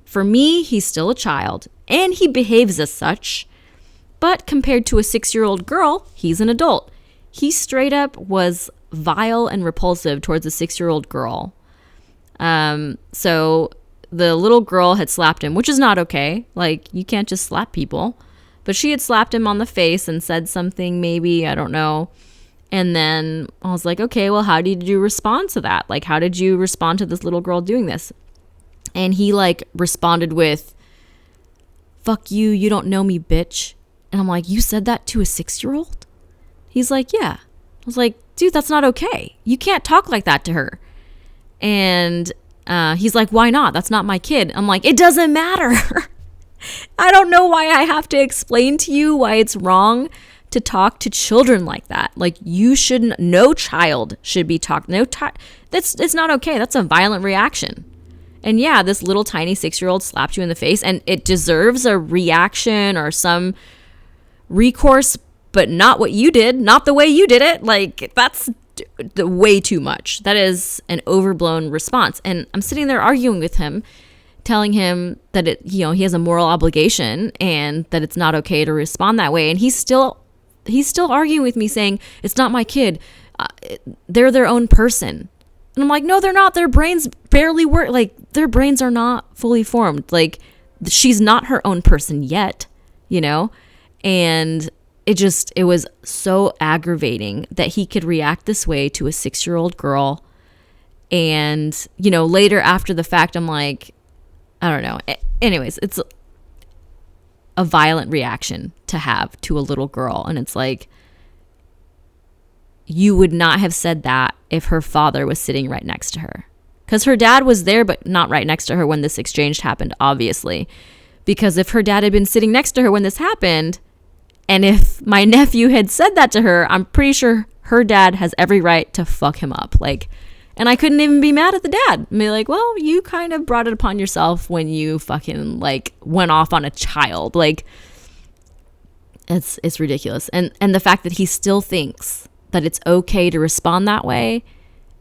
for me, he's still a child, and he behaves as such. But compared to a 6-year-old girl, he's an adult. He straight up was vile and repulsive towards a 6-year-old girl. So the little girl had slapped him, which is not okay. Like, you can't just slap people. But she had slapped him on the face and said something, maybe, I don't know. And then I was like, okay, well, how did you respond to that? Like, how did you respond to this little girl doing this? And he like responded with, fuck you, you don't know me, bitch. And I'm like, you said that to a 6-year-old? He's like, yeah. I was like, dude, that's not okay. You can't talk like that to her. And he's like, why not? That's not my kid. I'm like, it doesn't matter. I don't know why I have to explain to you why it's wrong to talk to children like that. Like, you shouldn't, no child should be talked. It's not okay. That's a violent reaction. And yeah, this little tiny 6-year-old slapped you in the face and it deserves a reaction or some recourse, but not what you did, not the way you did it. Like, that's the way too much. That is an overblown response. And I'm sitting there arguing with him, telling him that he has a moral obligation and that it's not okay to respond that way. And he's still arguing with me, saying, it's not my kid. They're their own person. And I'm like, no, they're not. Their brains barely work. Like, their brains are not fully formed. Like, she's not her own person yet, And it was so aggravating that he could react this way to a 6-year-old girl. And, later after the fact, I'm like, I don't know. Anyways, it's a violent reaction to have to a little girl. And it's like, you would not have said that if her father was sitting right next to her. Because her dad was there, but not right next to her when this exchange happened, obviously. Because if her dad had been sitting next to her when this happened, and if my nephew had said that to her, I'm pretty sure her dad has every right to fuck him up. Like, and I couldn't even be mad at the dad. Be like, well, you kind of brought it upon yourself when you fucking like went off on a child. Like, it's ridiculous. And the fact that he still thinks that it's okay to respond that way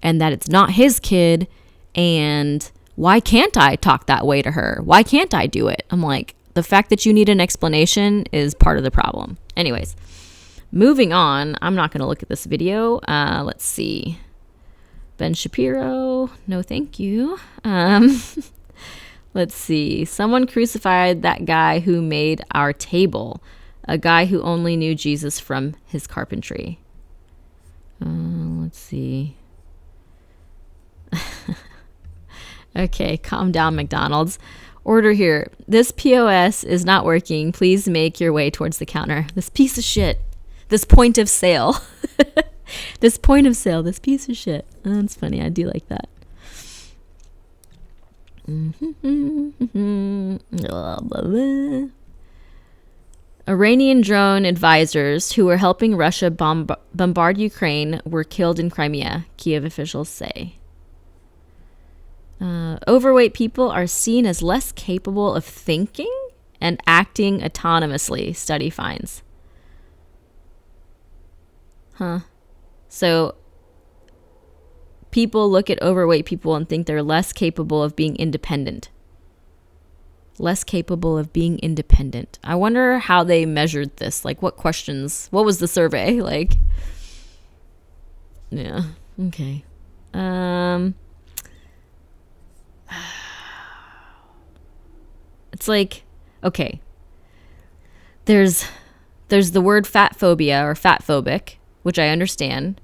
and that it's not his kid, and why can't I talk that way to her? Why can't I do it? I'm like, the fact that you need an explanation is part of the problem. Anyways, moving on. I'm not going to look at this video. Let's see. Ben Shapiro, no thank you. Let's see. Someone crucified that guy who made our table, a guy who only knew Jesus from his carpentry. Let's see. Okay, calm down, McDonald's. Order here. This POS is not working. Please make your way towards the counter. This piece of shit. This point of sale. This point of sale. This piece of shit. Oh, that's funny. I do like that. Iranian drone advisors who were helping Russia bombard Ukraine were killed in Crimea, Kiev officials say. Overweight people are seen as less capable of thinking and acting autonomously, study finds. So people look at overweight people and think they're less capable of being independent. Less capable of being independent. I wonder how they measured this. Like, what questions? What was the survey? Like, yeah. Okay. It's like, okay. There's the word fat phobia or fat phobic, which I understand.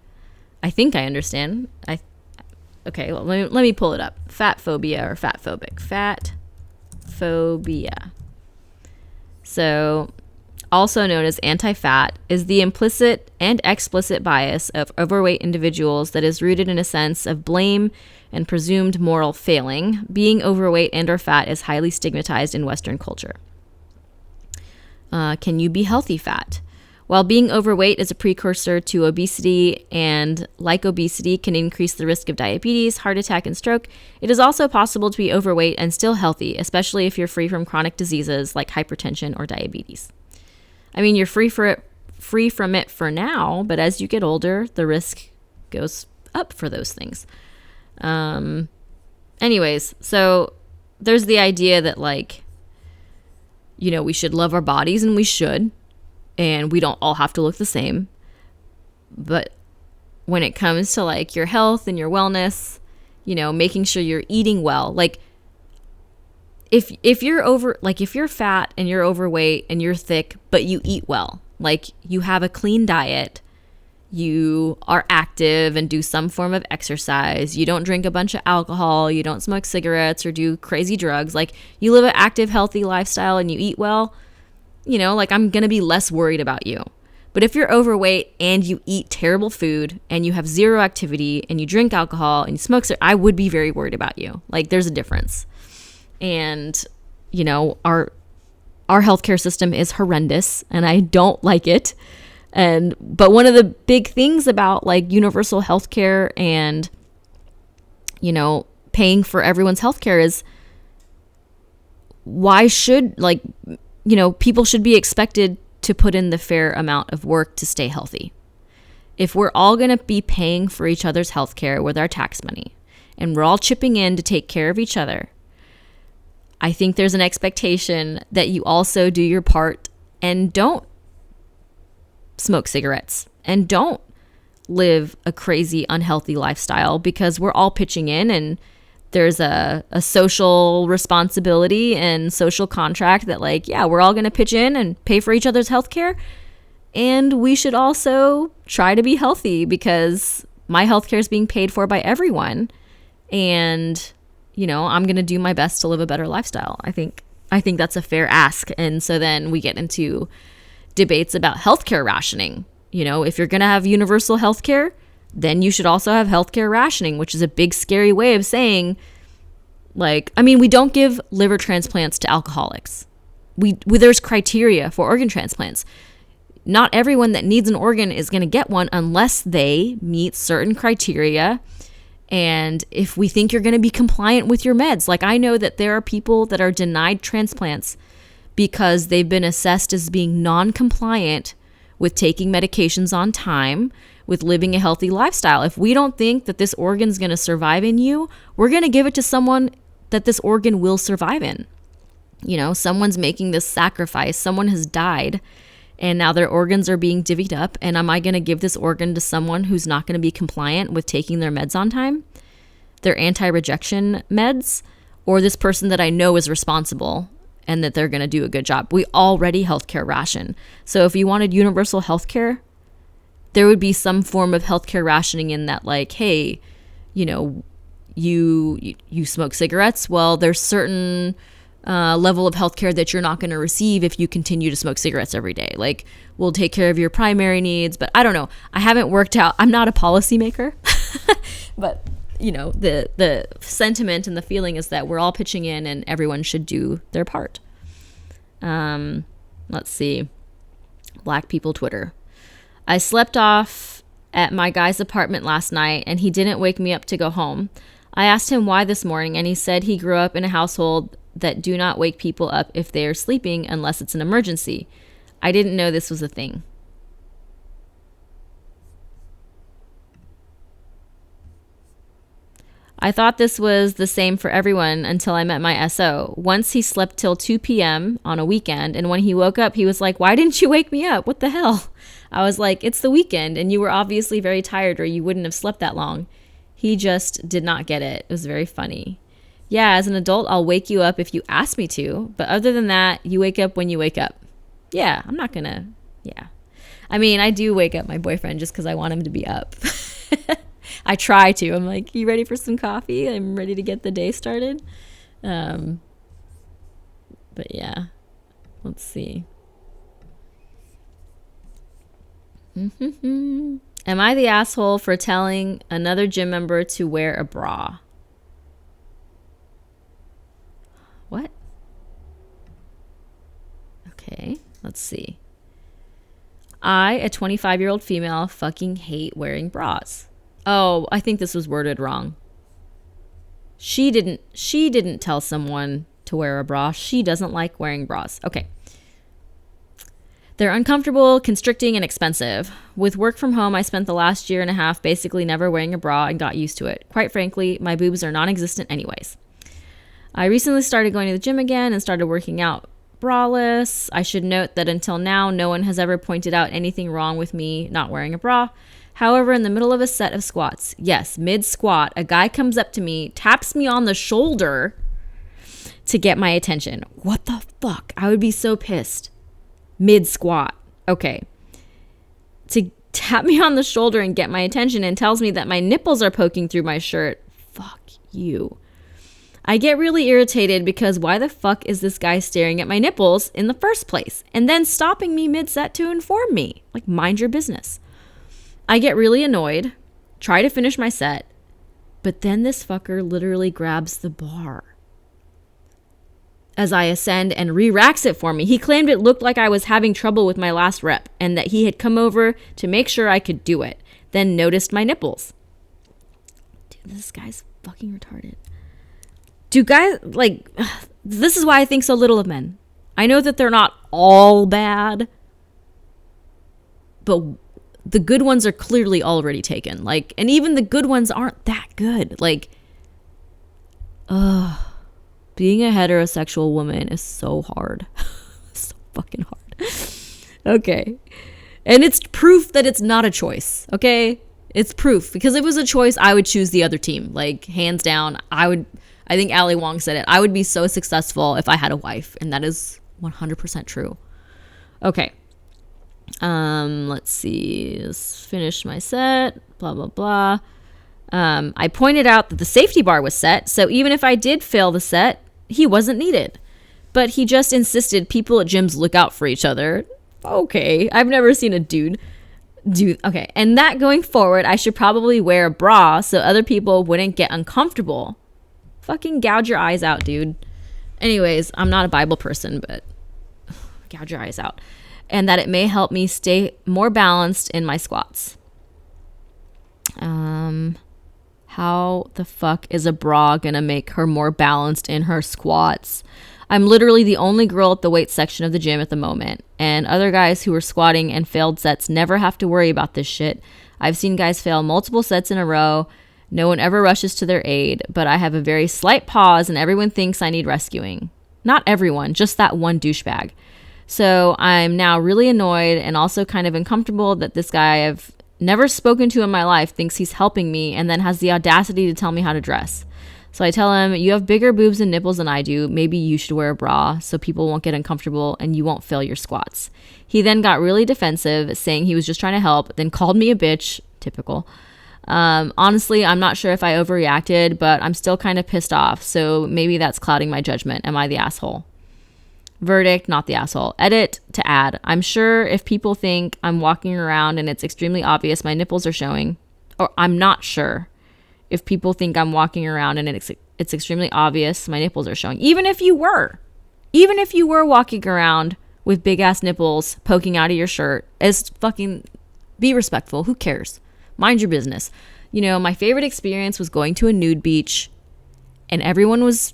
I think I understand. Okay, well, let me pull it up. Fat phobia or fat phobic. Fat phobia. So, also known as anti-fat, is the implicit and explicit bias of overweight individuals that is rooted in a sense of blame and presumed moral failing. Being overweight and or fat is highly stigmatized in Western culture. Can you be healthy fat? While being overweight is a precursor to obesity and, like obesity, can increase the risk of diabetes, heart attack, and stroke, it is also possible to be overweight and still healthy, especially if you're free from chronic diseases like hypertension or diabetes. I mean, you're free from it for now, but as you get older, the risk goes up for those things. Anyways, so there's the idea that, like, you know, we should love our bodies, and we should. And we don't all have to look the same. But when it comes to like your health and your wellness, you know, making sure you're eating well, like if you're fat and you're overweight and you're thick, but you eat well, like you have a clean diet, you are active and do some form of exercise, you don't drink a bunch of alcohol, you don't smoke cigarettes or do crazy drugs, like you live an active, healthy lifestyle and you eat well, you know, like I'm going to be less worried about you. But if you're overweight and you eat terrible food and you have zero activity and you drink alcohol and you smoke, I would be very worried about you. Like there's a difference. And, you know, our healthcare system is horrendous and I don't like it. But one of the big things about like universal healthcare and, you know, paying for everyone's healthcare is why should, like, you know, people should be expected to put in the fair amount of work to stay healthy. If we're all going to be paying for each other's healthcare with our tax money and we're all chipping in to take care of each other, I think there's an expectation that you also do your part and don't smoke cigarettes and don't live a crazy unhealthy lifestyle, because we're all pitching in and there's a social responsibility and social contract that, like, yeah, we're all going to pitch in and pay for each other's healthcare. And we should also try to be healthy because my healthcare is being paid for by everyone. And, you know, I'm going to do my best to live a better lifestyle. I think that's a fair ask. And so then we get into debates about healthcare rationing. You know, if you're going to have universal healthcare, then you should also have healthcare rationing, which is a big, scary way of saying, like, I mean, we don't give liver transplants to alcoholics. There's criteria for organ transplants. Not everyone that needs an organ is going to get one unless they meet certain criteria. And if we think you're going to be compliant with your meds, like I know that there are people that are denied transplants because they've been assessed as being non-compliant with taking medications on time, with living a healthy lifestyle. If we don't think that this organ's going to survive in you, we're going to give it to someone that this organ will survive in. You know, someone's making this sacrifice. Someone has died and now their organs are being divvied up. And am I going to give this organ to someone who's not going to be compliant with taking their meds on time, their anti-rejection meds, or this person that I know is responsible and that they're going to do a good job? We already healthcare ration. So if you wanted universal healthcare, there would be some form of healthcare rationing in that, like, hey, you know, you smoke cigarettes. Well, there's certain level of healthcare that you're not going to receive if you continue to smoke cigarettes every day. Like, we'll take care of your primary needs, but I don't know. I haven't worked out. I'm not a policymaker, but you know, the sentiment and the feeling is that we're all pitching in and everyone should do their part. Let's see. Black people Twitter. I slept off at my guy's apartment last night and he didn't wake me up to go home. I asked him why this morning and he said he grew up in a household that do not wake people up if they are sleeping unless it's an emergency. I didn't know this was a thing. I thought this was the same for everyone until I met my SO. Once he slept till 2 p.m. on a weekend, and when he woke up, he was like, "Why didn't you wake me up? What the hell?" I was like, "It's the weekend, and you were obviously very tired or you wouldn't have slept that long." He just did not get it. It was very funny. Yeah, as an adult, I'll wake you up if you ask me to, but other than that, you wake up when you wake up. Yeah, I'm not gonna, yeah. I mean, I do wake up my boyfriend just because I want him to be up. I try to. I'm like, "You ready for some coffee? I'm ready to get the day started." But yeah, let's see. Am I the asshole for telling another gym member to wear a bra? What? Okay, let's see. I, a 25-year-old female, fucking hate wearing bras. Oh, I think this was worded wrong. She didn't tell someone to wear a bra. She doesn't like wearing bras. Okay. They're uncomfortable, constricting, and expensive. With work from home, I spent the last year and a half basically never wearing a bra and got used to it. Quite frankly, my boobs are non-existent anyways. I recently started going to the gym again and started working out braless. I should note that until now, no one has ever pointed out anything wrong with me not wearing a bra. However, in the middle of a set of squats, yes, mid-squat, a guy comes up to me, taps me on the shoulder to get my attention. What the fuck? I would be so pissed. Mid-squat. Okay. To tap me on the shoulder and get my attention and tells me that my nipples are poking through my shirt. Fuck you. I get really irritated because why the fuck is this guy staring at my nipples in the first place? And then stopping me mid-set to inform me. Like, mind your business. I get really annoyed, try to finish my set, but then this fucker literally grabs the bar as I ascend and re-racks it for me. He claimed it looked like I was having trouble with my last rep and that he had come over to make sure I could do it, then noticed my nipples. Dude, this guy's fucking retarded. Dude, guys, like, this is why I think so little of men. I know that they're not all bad, but the good ones are clearly already taken. Like, and even the good ones aren't that good. Like, being a heterosexual woman is so hard. So fucking hard. Okay. And it's proof that it's not a choice. Okay. It's proof, because if it was a choice, I would choose the other team. Like, hands down, I think Ali Wong said it. I would be so successful if I had a wife. And that is 100% true. Okay. Let's see. Just finished my set. Blah, blah, blah. I pointed out that the safety bar was set, so even if I did fail the set, he wasn't needed. But he just insisted people at gyms look out for each other. Okay. I've never seen a dude do. Okay. And that going forward, I should probably wear a bra so other people wouldn't get uncomfortable. Fucking gouge your eyes out, dude. Anyways, I'm not a Bible person, but gouge your eyes out. And that it may help me stay more balanced in my squats. How the fuck is a bra gonna make her more balanced in her squats? I'm literally the only girl at the weight section of the gym at the moment, and other guys who are squatting and failed sets never have to worry about this shit. I've seen guys fail multiple sets in a row. No one ever rushes to their aid, but I have a very slight pause and everyone thinks I need rescuing. Not everyone, just that one douchebag. So I'm now really annoyed and also kind of uncomfortable that this guy I've never spoken to in my life thinks he's helping me and then has the audacity to tell me how to dress. So I tell him, "You have bigger boobs and nipples than I do. Maybe you should wear a bra so people won't get uncomfortable and you won't fail your squats." He then got really defensive, saying he was just trying to help, then called me a bitch, typical, Honestly, I'm not sure if I overreacted, but I'm still kind of pissed off. So maybe that's clouding my judgment. Am I the asshole? Verdict, not the asshole. Edit to add. I'm sure if people think I'm walking around and it's extremely obvious my nipples are showing, or I'm not sure if people think I'm walking around and it's extremely obvious my nipples are showing. Even if you were walking around with big ass nipples poking out of your shirt, as fucking, be respectful. Who cares? Mind your business. You know, my favorite experience was going to a nude beach and everyone was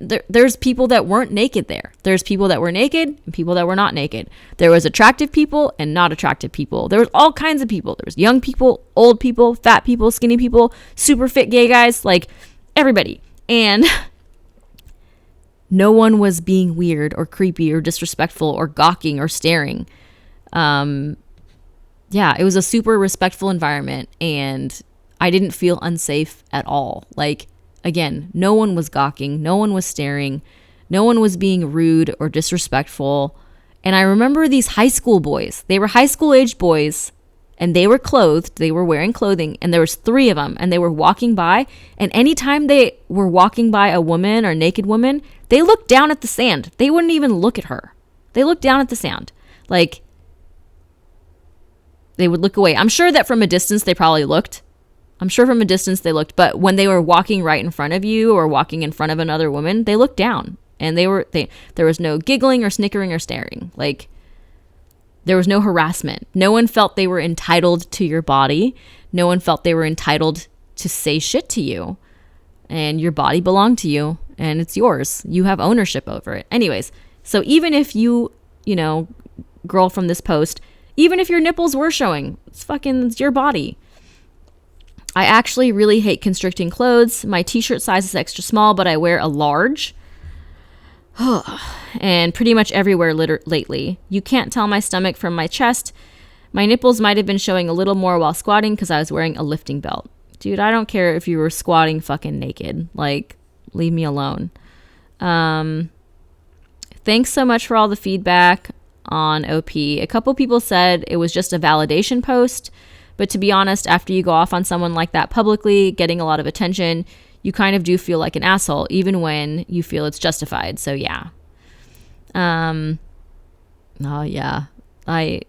there's people that weren't naked there. There's people that were naked and people that were not naked. There was attractive people and not attractive people. There was all kinds of people. There was young people, old people, fat people, skinny people, super fit gay guys, like everybody. And no one was being weird or creepy or disrespectful or gawking or staring. Yeah, it was a super respectful environment and I didn't feel unsafe at all. Like, again, no one was gawking, no one was staring, no one was being rude or disrespectful. And I remember these high school boys. They were high school age boys and they were clothed. They were wearing clothing and there was 3 of them and they were walking by. And anytime they were walking by a woman or naked woman, they looked down at the sand. They wouldn't even look at her. They looked down at the sand. Like, they would look away. I'm sure that from a distance they probably looked. But when they were walking right in front of you or walking in front of another woman, they looked down and there was no giggling or snickering or staring. Like, there was no harassment. No one felt they were entitled to your body. No one felt they were entitled to say shit to you. And your body belonged to you and it's yours. You have ownership over it. Anyways, so even if you know, girl from this post, even if your nipples were showing, it's your body. I actually really hate constricting clothes. My t-shirt size is extra small, but I wear a large. And pretty much everywhere lately. You can't tell my stomach from my chest. My nipples might have been showing a little more while squatting because I was wearing a lifting belt. Dude, I don't care if you were squatting fucking naked. Like, leave me alone. Thanks so much for all the feedback on OP. A couple people said it was just a validation post. But to be honest, after you go off on someone like that publicly, getting a lot of attention, you kind of do feel like an asshole, even when you feel it's justified. So yeah. Oh yeah. I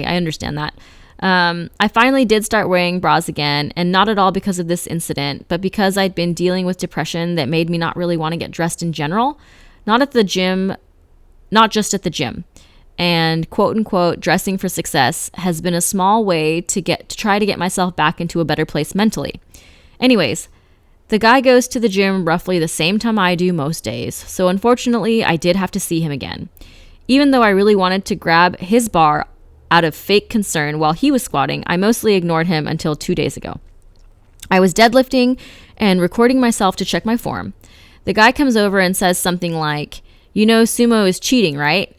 understand that. I finally did start wearing bras again, and not at all because of this incident, but because I'd been dealing with depression that made me not really want to get dressed in general. Not just at the gym. And quote unquote, dressing for success has been a small way to try to get myself back into a better place mentally. Anyways, the guy goes to the gym roughly the same time I do most days. So unfortunately, I did have to see him again. Even though I really wanted to grab his bar out of fake concern while he was squatting, I mostly ignored him until 2 days ago. I was deadlifting and recording myself to check my form. The guy comes over and says something like, "You know, sumo is cheating, right?"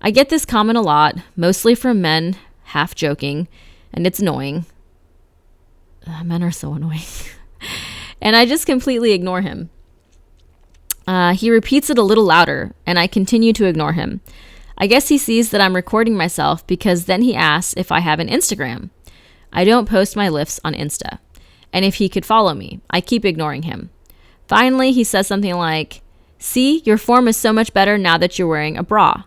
I get this comment a lot, mostly from men, half joking, and it's annoying. Men are so annoying. And I just completely ignore him. He repeats it a little louder, and I continue to ignore him. I guess he sees that I'm recording myself because then he asks if I have an Instagram. I don't post my lifts on Insta. And if he could follow me, I keep ignoring him. Finally, he says something like, "See, your form is so much better now that you're wearing a bra."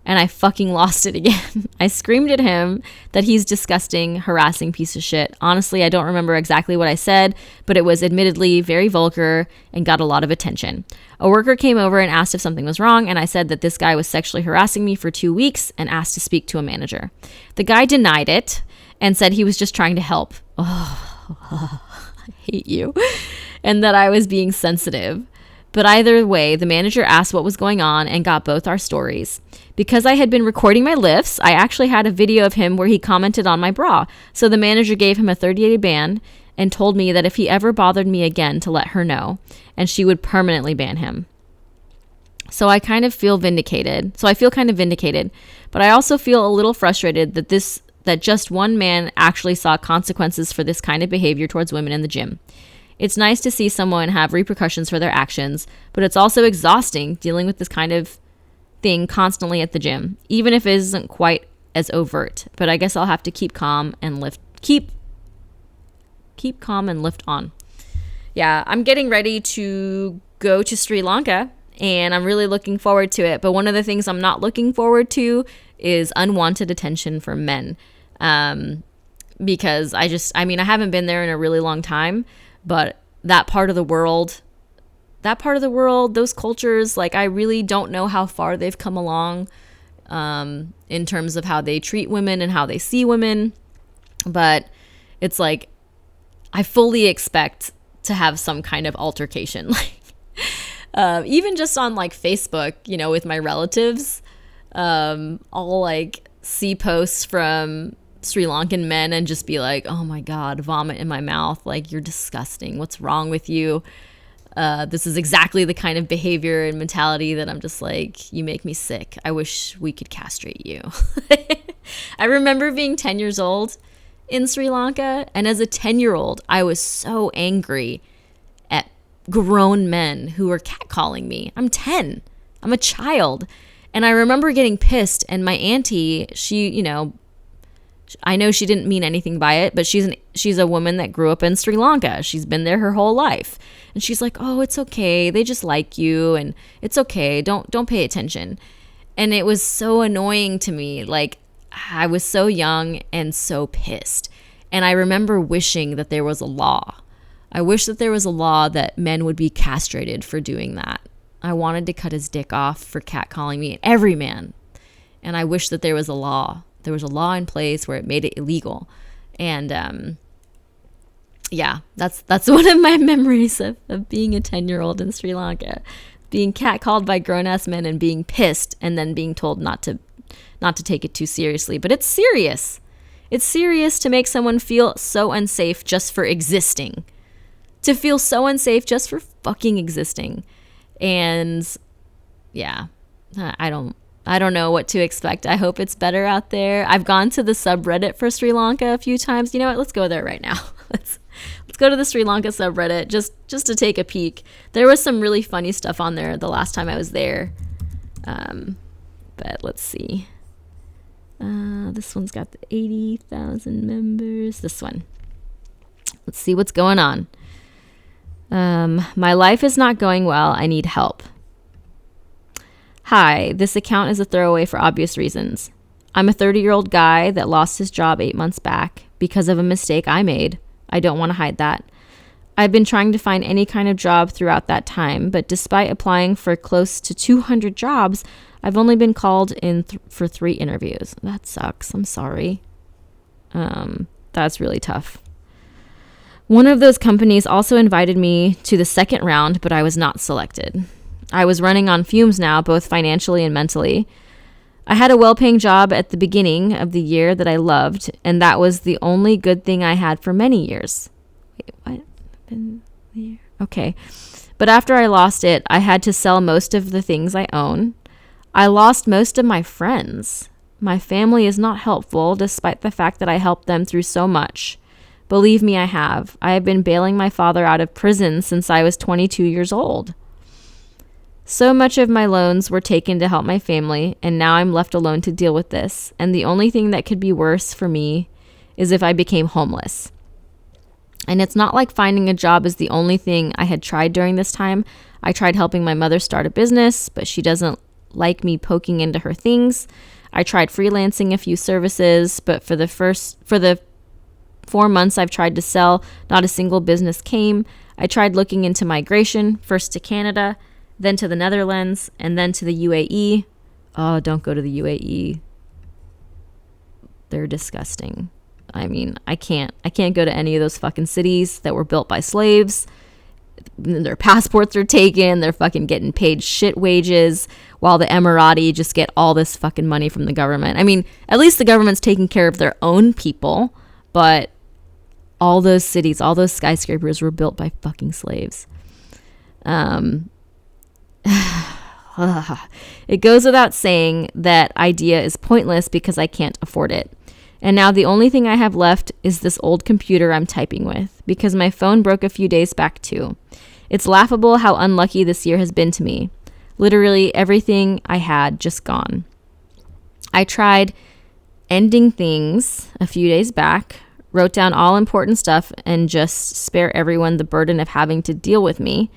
And I fucking lost it again. I screamed at him that he's disgusting, harassing piece of shit. Honestly, I don't remember exactly what I said, but it was admittedly very vulgar and got a lot of attention. A worker came over and asked if something was wrong, and I said that this guy was sexually harassing me for 2 weeks and asked to speak to a manager. The guy denied it and said he was just trying to help. I hate you. And that I was being sensitive. But either way, the manager asked what was going on and got both our stories. Because I had been recording my lifts, I actually had a video of him where he commented on my bra. So the manager gave him a 30-day ban and told me that if he ever bothered me again to let her know, and she would permanently ban him. So I kind of feel vindicated. But I also feel a little frustrated that just one man actually saw consequences for this kind of behavior towards women in the gym. It's nice to see someone have repercussions for their actions, but it's also exhausting dealing with this kind of thing constantly at the gym, even if it isn't quite as overt. But I guess I'll have to keep calm and keep keep calm and lift on. Yeah, I'm getting ready to go to Sri Lanka, and I'm really looking forward to it. But one of the things I'm not looking forward to is unwanted attention from men. Because I haven't been there in a really long time, but that part of the world, those cultures, like, I really don't know how far they've come along in terms of how they treat women and how they see women. But it's like, I fully expect to have some kind of altercation. Like, even just on like Facebook, with my relatives, I'll like see posts from Sri Lankan men and just be like, oh my God, vomit in my mouth. Like, you're disgusting. What's wrong with you? This is exactly the kind of behavior and mentality that I'm just like, you make me sick. I wish we could castrate you. I remember being 10 years old in Sri Lanka, and as a 10-year-old, I was so angry at grown men who were catcalling me. I'm 10. I'm a child. And I remember getting pissed, and my auntie, she, I know she didn't mean anything by it, but she's a woman that grew up in Sri Lanka. She's been there her whole life. And she's like, oh, it's okay. They just like you, and it's okay. Don't pay attention. And it was so annoying to me. Like, I was so young and so pissed. And I remember wishing that there was a law. I wish that there was a law that men would be castrated for doing that. I wanted to cut his dick off for catcalling me, every man. And I wish that there was a law. There was a law in place where it made it illegal. And yeah, that's one of my memories of being a 10-year-old in Sri Lanka. Being catcalled by grown-ass men and being pissed, and then being told not to take it too seriously. But it's serious. It's serious to make someone feel so unsafe just for existing. To feel so unsafe just for fucking existing. And yeah, I don't know what to expect. I hope it's better out there. I've gone to the subreddit for Sri Lanka a few times. You know what? Let's go there right now. Let's go to the Sri Lanka subreddit just to take a peek. There was some really funny stuff on there the last time I was there. But let's see. This one's got the 80,000 members. This one. Let's see what's going on. My life is not going well. I need help. Hi, this account is a throwaway for obvious reasons. I'm a 30-year-old guy that lost his job 8 months back because of a mistake I made. I don't want to hide that. I've been trying to find any kind of job throughout that time, but despite applying for close to 200 jobs, I've only been called in for 3 interviews. That sucks. I'm sorry. That's really tough. One of those companies also invited me to the second round, but I was not selected. I was running on fumes now, both financially and mentally. I had a well-paying job at the beginning of the year that I loved, and that was the only good thing I had for many years. Wait, what? Okay. But after I lost it, I had to sell most of the things I own. I lost most of my friends. My family is not helpful, despite the fact that I helped them through so much. Believe me, I have. I have been bailing my father out of prison since I was 22 years old. So much of my loans were taken to help my family, and now I'm left alone to deal with this. And the only thing that could be worse for me is if I became homeless. And it's not like finding a job is the only thing I had tried during this time. I tried helping my mother start a business, but she doesn't like me poking into her things. I tried freelancing a few services, but for the 4 months I've tried to sell, not a single business came. I tried looking into migration, first to Canada, then to the Netherlands, and then to the UAE. Oh, don't go to the UAE. They're disgusting. I mean, I can't go to any of those fucking cities that were built by slaves. Their passports are taken. They're fucking getting paid shit wages, while the Emirati just get all this fucking money from the government. I mean, at least the government's taking care of their own people, but all those cities, all those skyscrapers were built by fucking slaves. It goes without saying that idea is pointless because I can't afford it. And now the only thing I have left is this old computer I'm typing with, because my phone broke a few days back too. It's laughable how unlucky this year has been to me. Literally everything I had just gone. I tried ending things a few days back, wrote down all important stuff, and just spare everyone the burden of having to deal with me.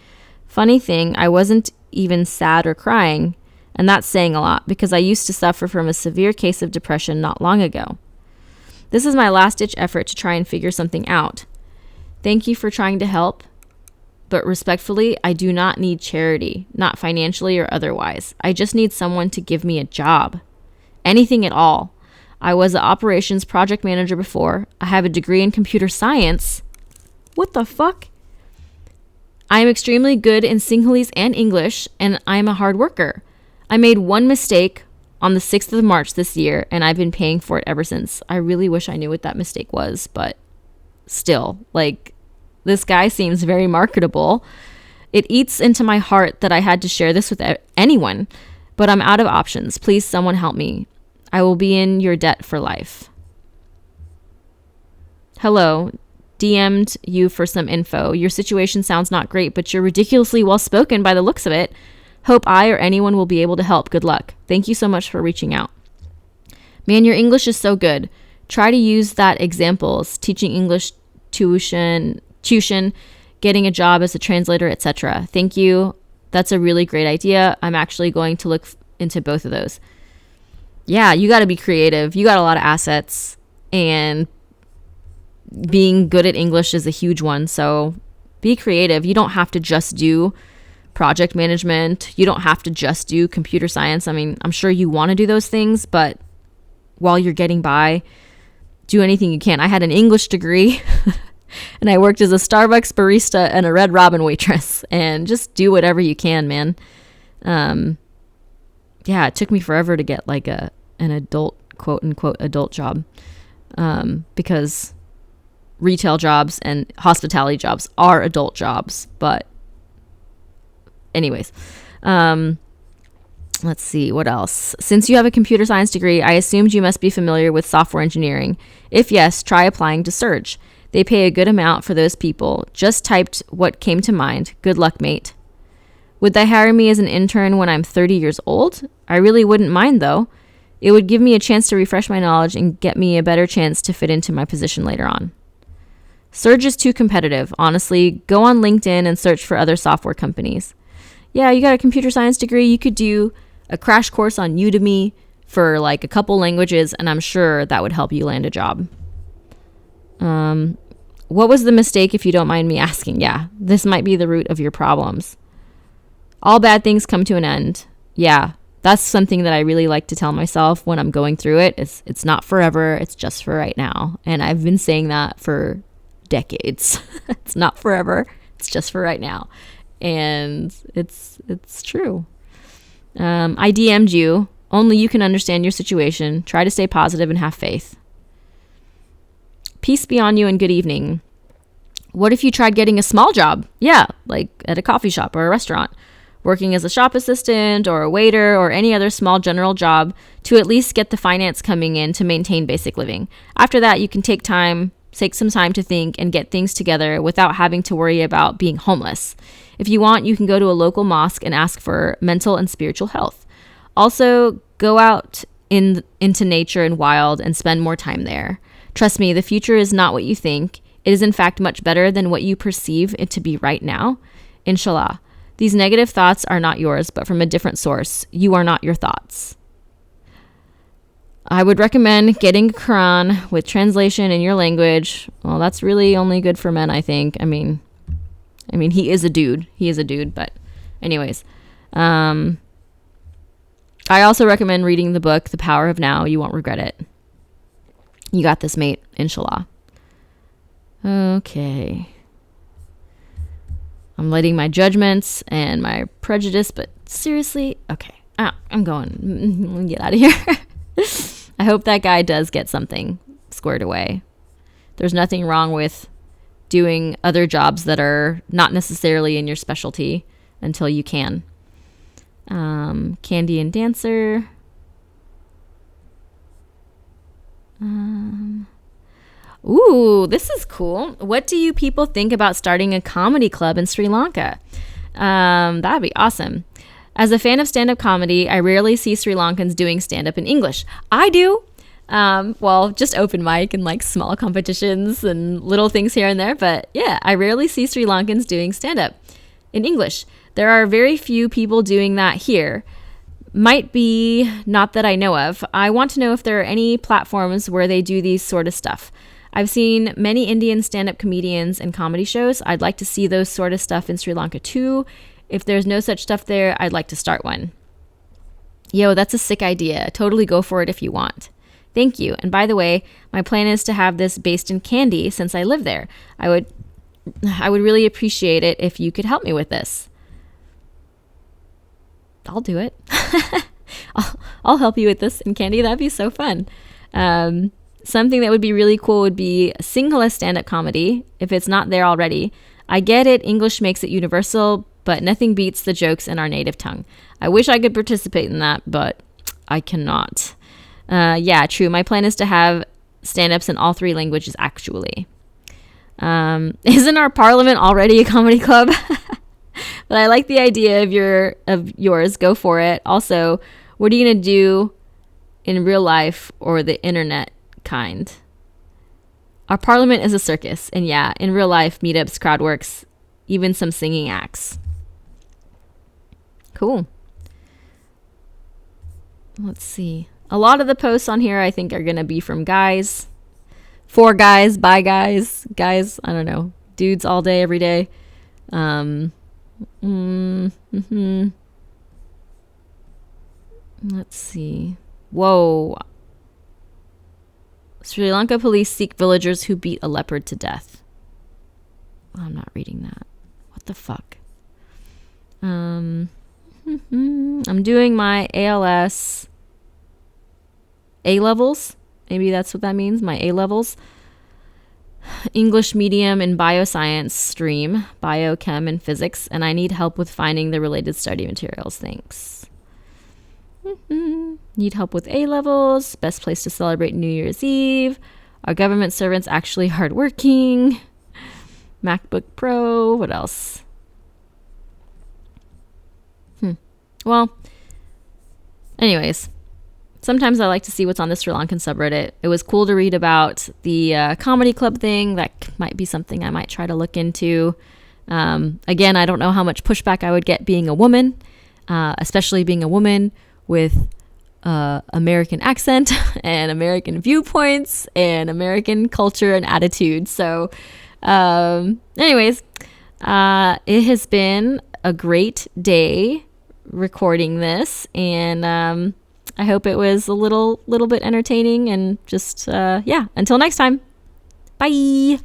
Funny thing, I wasn't even sad or crying, and that's saying a lot because I used to suffer from a severe case of depression not long ago. This is my last-ditch effort to try and figure something out. Thank you for trying to help, but respectfully, I do not need charity, not financially or otherwise. I just need someone to give me a job. Anything at all. I was an operations project manager before. I have a degree in computer science. What the fuck? I am extremely good in Sinhalese and English, and I am a hard worker. I made one mistake on the 6th of March this year, and I've been paying for it ever since. I really wish I knew what that mistake was, but still, like, this guy seems very marketable. It eats into my heart that I had to share this with anyone, but I'm out of options. Please, someone help me. I will be in your debt for life. Hello. DM'd you for some info. Your situation sounds not great, but you're ridiculously well spoken by the looks of it. Hope I or anyone will be able to help. Good luck. Thank you so much for reaching out. Man, your English is so good. Try to use that examples, teaching English tuition, getting a job as a translator, etc. Thank you. That's a really great idea. I'm actually going to look into both of those. Yeah, you got to be creative. You got a lot of assets, and being good at English is a huge one. So be creative. You don't have to just do project management. You don't have to just do computer science. I mean, I'm sure you want to do those things, but while you're getting by, do anything you can. I had an English degree and I worked as a Starbucks barista and a Red Robin waitress, and just do whatever you can, man. Yeah, it took me forever to get like an adult, quote unquote, adult job, because retail jobs and hospitality jobs are adult jobs. But anyways, let's see what else. Since you have a computer science degree, I assumed you must be familiar with software engineering. If yes, try applying to Surge. They pay a good amount for those people. Just typed what came to mind. Good luck, mate. Would they hire me as an intern when I'm 30 years old? I really wouldn't mind, though. It would give me a chance to refresh my knowledge and get me a better chance to fit into my position later on. Surge is too competitive. Honestly, go on LinkedIn and search for other software companies. Yeah, you got a computer science degree. You could do a crash course on Udemy for like a couple languages, and I'm sure that would help you land a job. What was the mistake, if you don't mind me asking? Yeah, this might be the root of your problems. All bad things come to an end. Yeah, that's something that I really like to tell myself when I'm going through it. It's not forever. It's just for right now. And I've been saying that for decades. It's not forever. It's just for right now. And it's true. I DM'd you. Only you can understand your situation. Try to stay positive and have faith. Peace be on you and good evening. What if you tried getting a small job? Yeah, like at a coffee shop or a restaurant, working as a shop assistant or a waiter or any other small general job to at least get the finance coming in to maintain basic living. After that, you can take some time to think and get things together without having to worry about being homeless. If you want, you can go to a local mosque and ask for mental and spiritual health. Also, go out into nature and wild and spend more time there. Trust me, the future is not what you think. It is in fact much better than what you perceive it to be right now. Inshallah. These negative thoughts are not yours, but from a different source. You are not your thoughts. I would recommend getting a Quran with translation in your language. Well, that's really only good for men, I think. I mean, he is a dude. But anyways. I also recommend reading the book, The Power of Now. You won't regret it. You got this, mate. Inshallah. Okay. I'm letting my judgments and my prejudice, but seriously, okay. I'm going. Get out of here. I hope that guy does get something squared away. There's nothing wrong with doing other jobs that are not necessarily in your specialty until you can. Candy and Dancer. Ooh, this is cool. What do you people think about starting a comedy club in Sri Lanka? That'd be awesome. As a fan of stand-up comedy, I rarely see Sri Lankans doing stand-up in English. I do. Well, just open mic and like small competitions and little things here and there. But yeah, I rarely see Sri Lankans doing stand up in English. There are very few people doing that here. Might be not that I know of. I want to know if there are any platforms where they do these sort of stuff. I've seen many Indian stand-up comedians and comedy shows. I'd like to see those sort of stuff in Sri Lanka too. If there's no such stuff there, I'd like to start one. Yo, that's a sick idea. Totally go for it if you want. Thank you. And by the way, my plan is to have this based in Kandy since I live there. I would really appreciate it if you could help me with this. I'll do it. I'll help you with this in Kandy. That'd be so fun. Something that would be really cool would be Sinhala stand-up comedy, if it's not there already. I get it, English makes it universal, but nothing beats the jokes in our native tongue. I wish I could participate in that, but I cannot. Yeah, true. My plan is to have stand-ups in all 3 languages, actually. Isn't our parliament already a comedy club? But I like the idea of yours. Go for it. Also, what are you going to do in real life or the internet kind? Our parliament is a circus. And yeah, in real life, meetups, crowd works, even some singing acts. Cool. Let's see. A lot of the posts on here I think are going to be from guys. For guys, by guys. Guys, I don't know. Dudes all day, every day. Let's see. Whoa. Sri Lanka police seek villagers who beat a leopard to death. I'm not reading that. What the fuck? I'm doing my ALS A-levels. Maybe that's what that means. My A-levels. English medium and bioscience stream, biochem and physics, and I need help with finding the related study materials. Thanks. Need help with A-levels. Best place to celebrate New Year's Eve. Are government servants actually hardworking? MacBook Pro. What else? Well, anyways. Sometimes I like to see what's on the Sri Lankan subreddit. It was cool to read about the comedy club thing. That might be something I might try to look into. Again, I don't know how much pushback I would get being a woman, especially being a woman with American accent and American viewpoints and American culture and attitude. So anyways, it has been a great day recording this, and I hope it was a little bit entertaining, and just, yeah, until next time. Bye.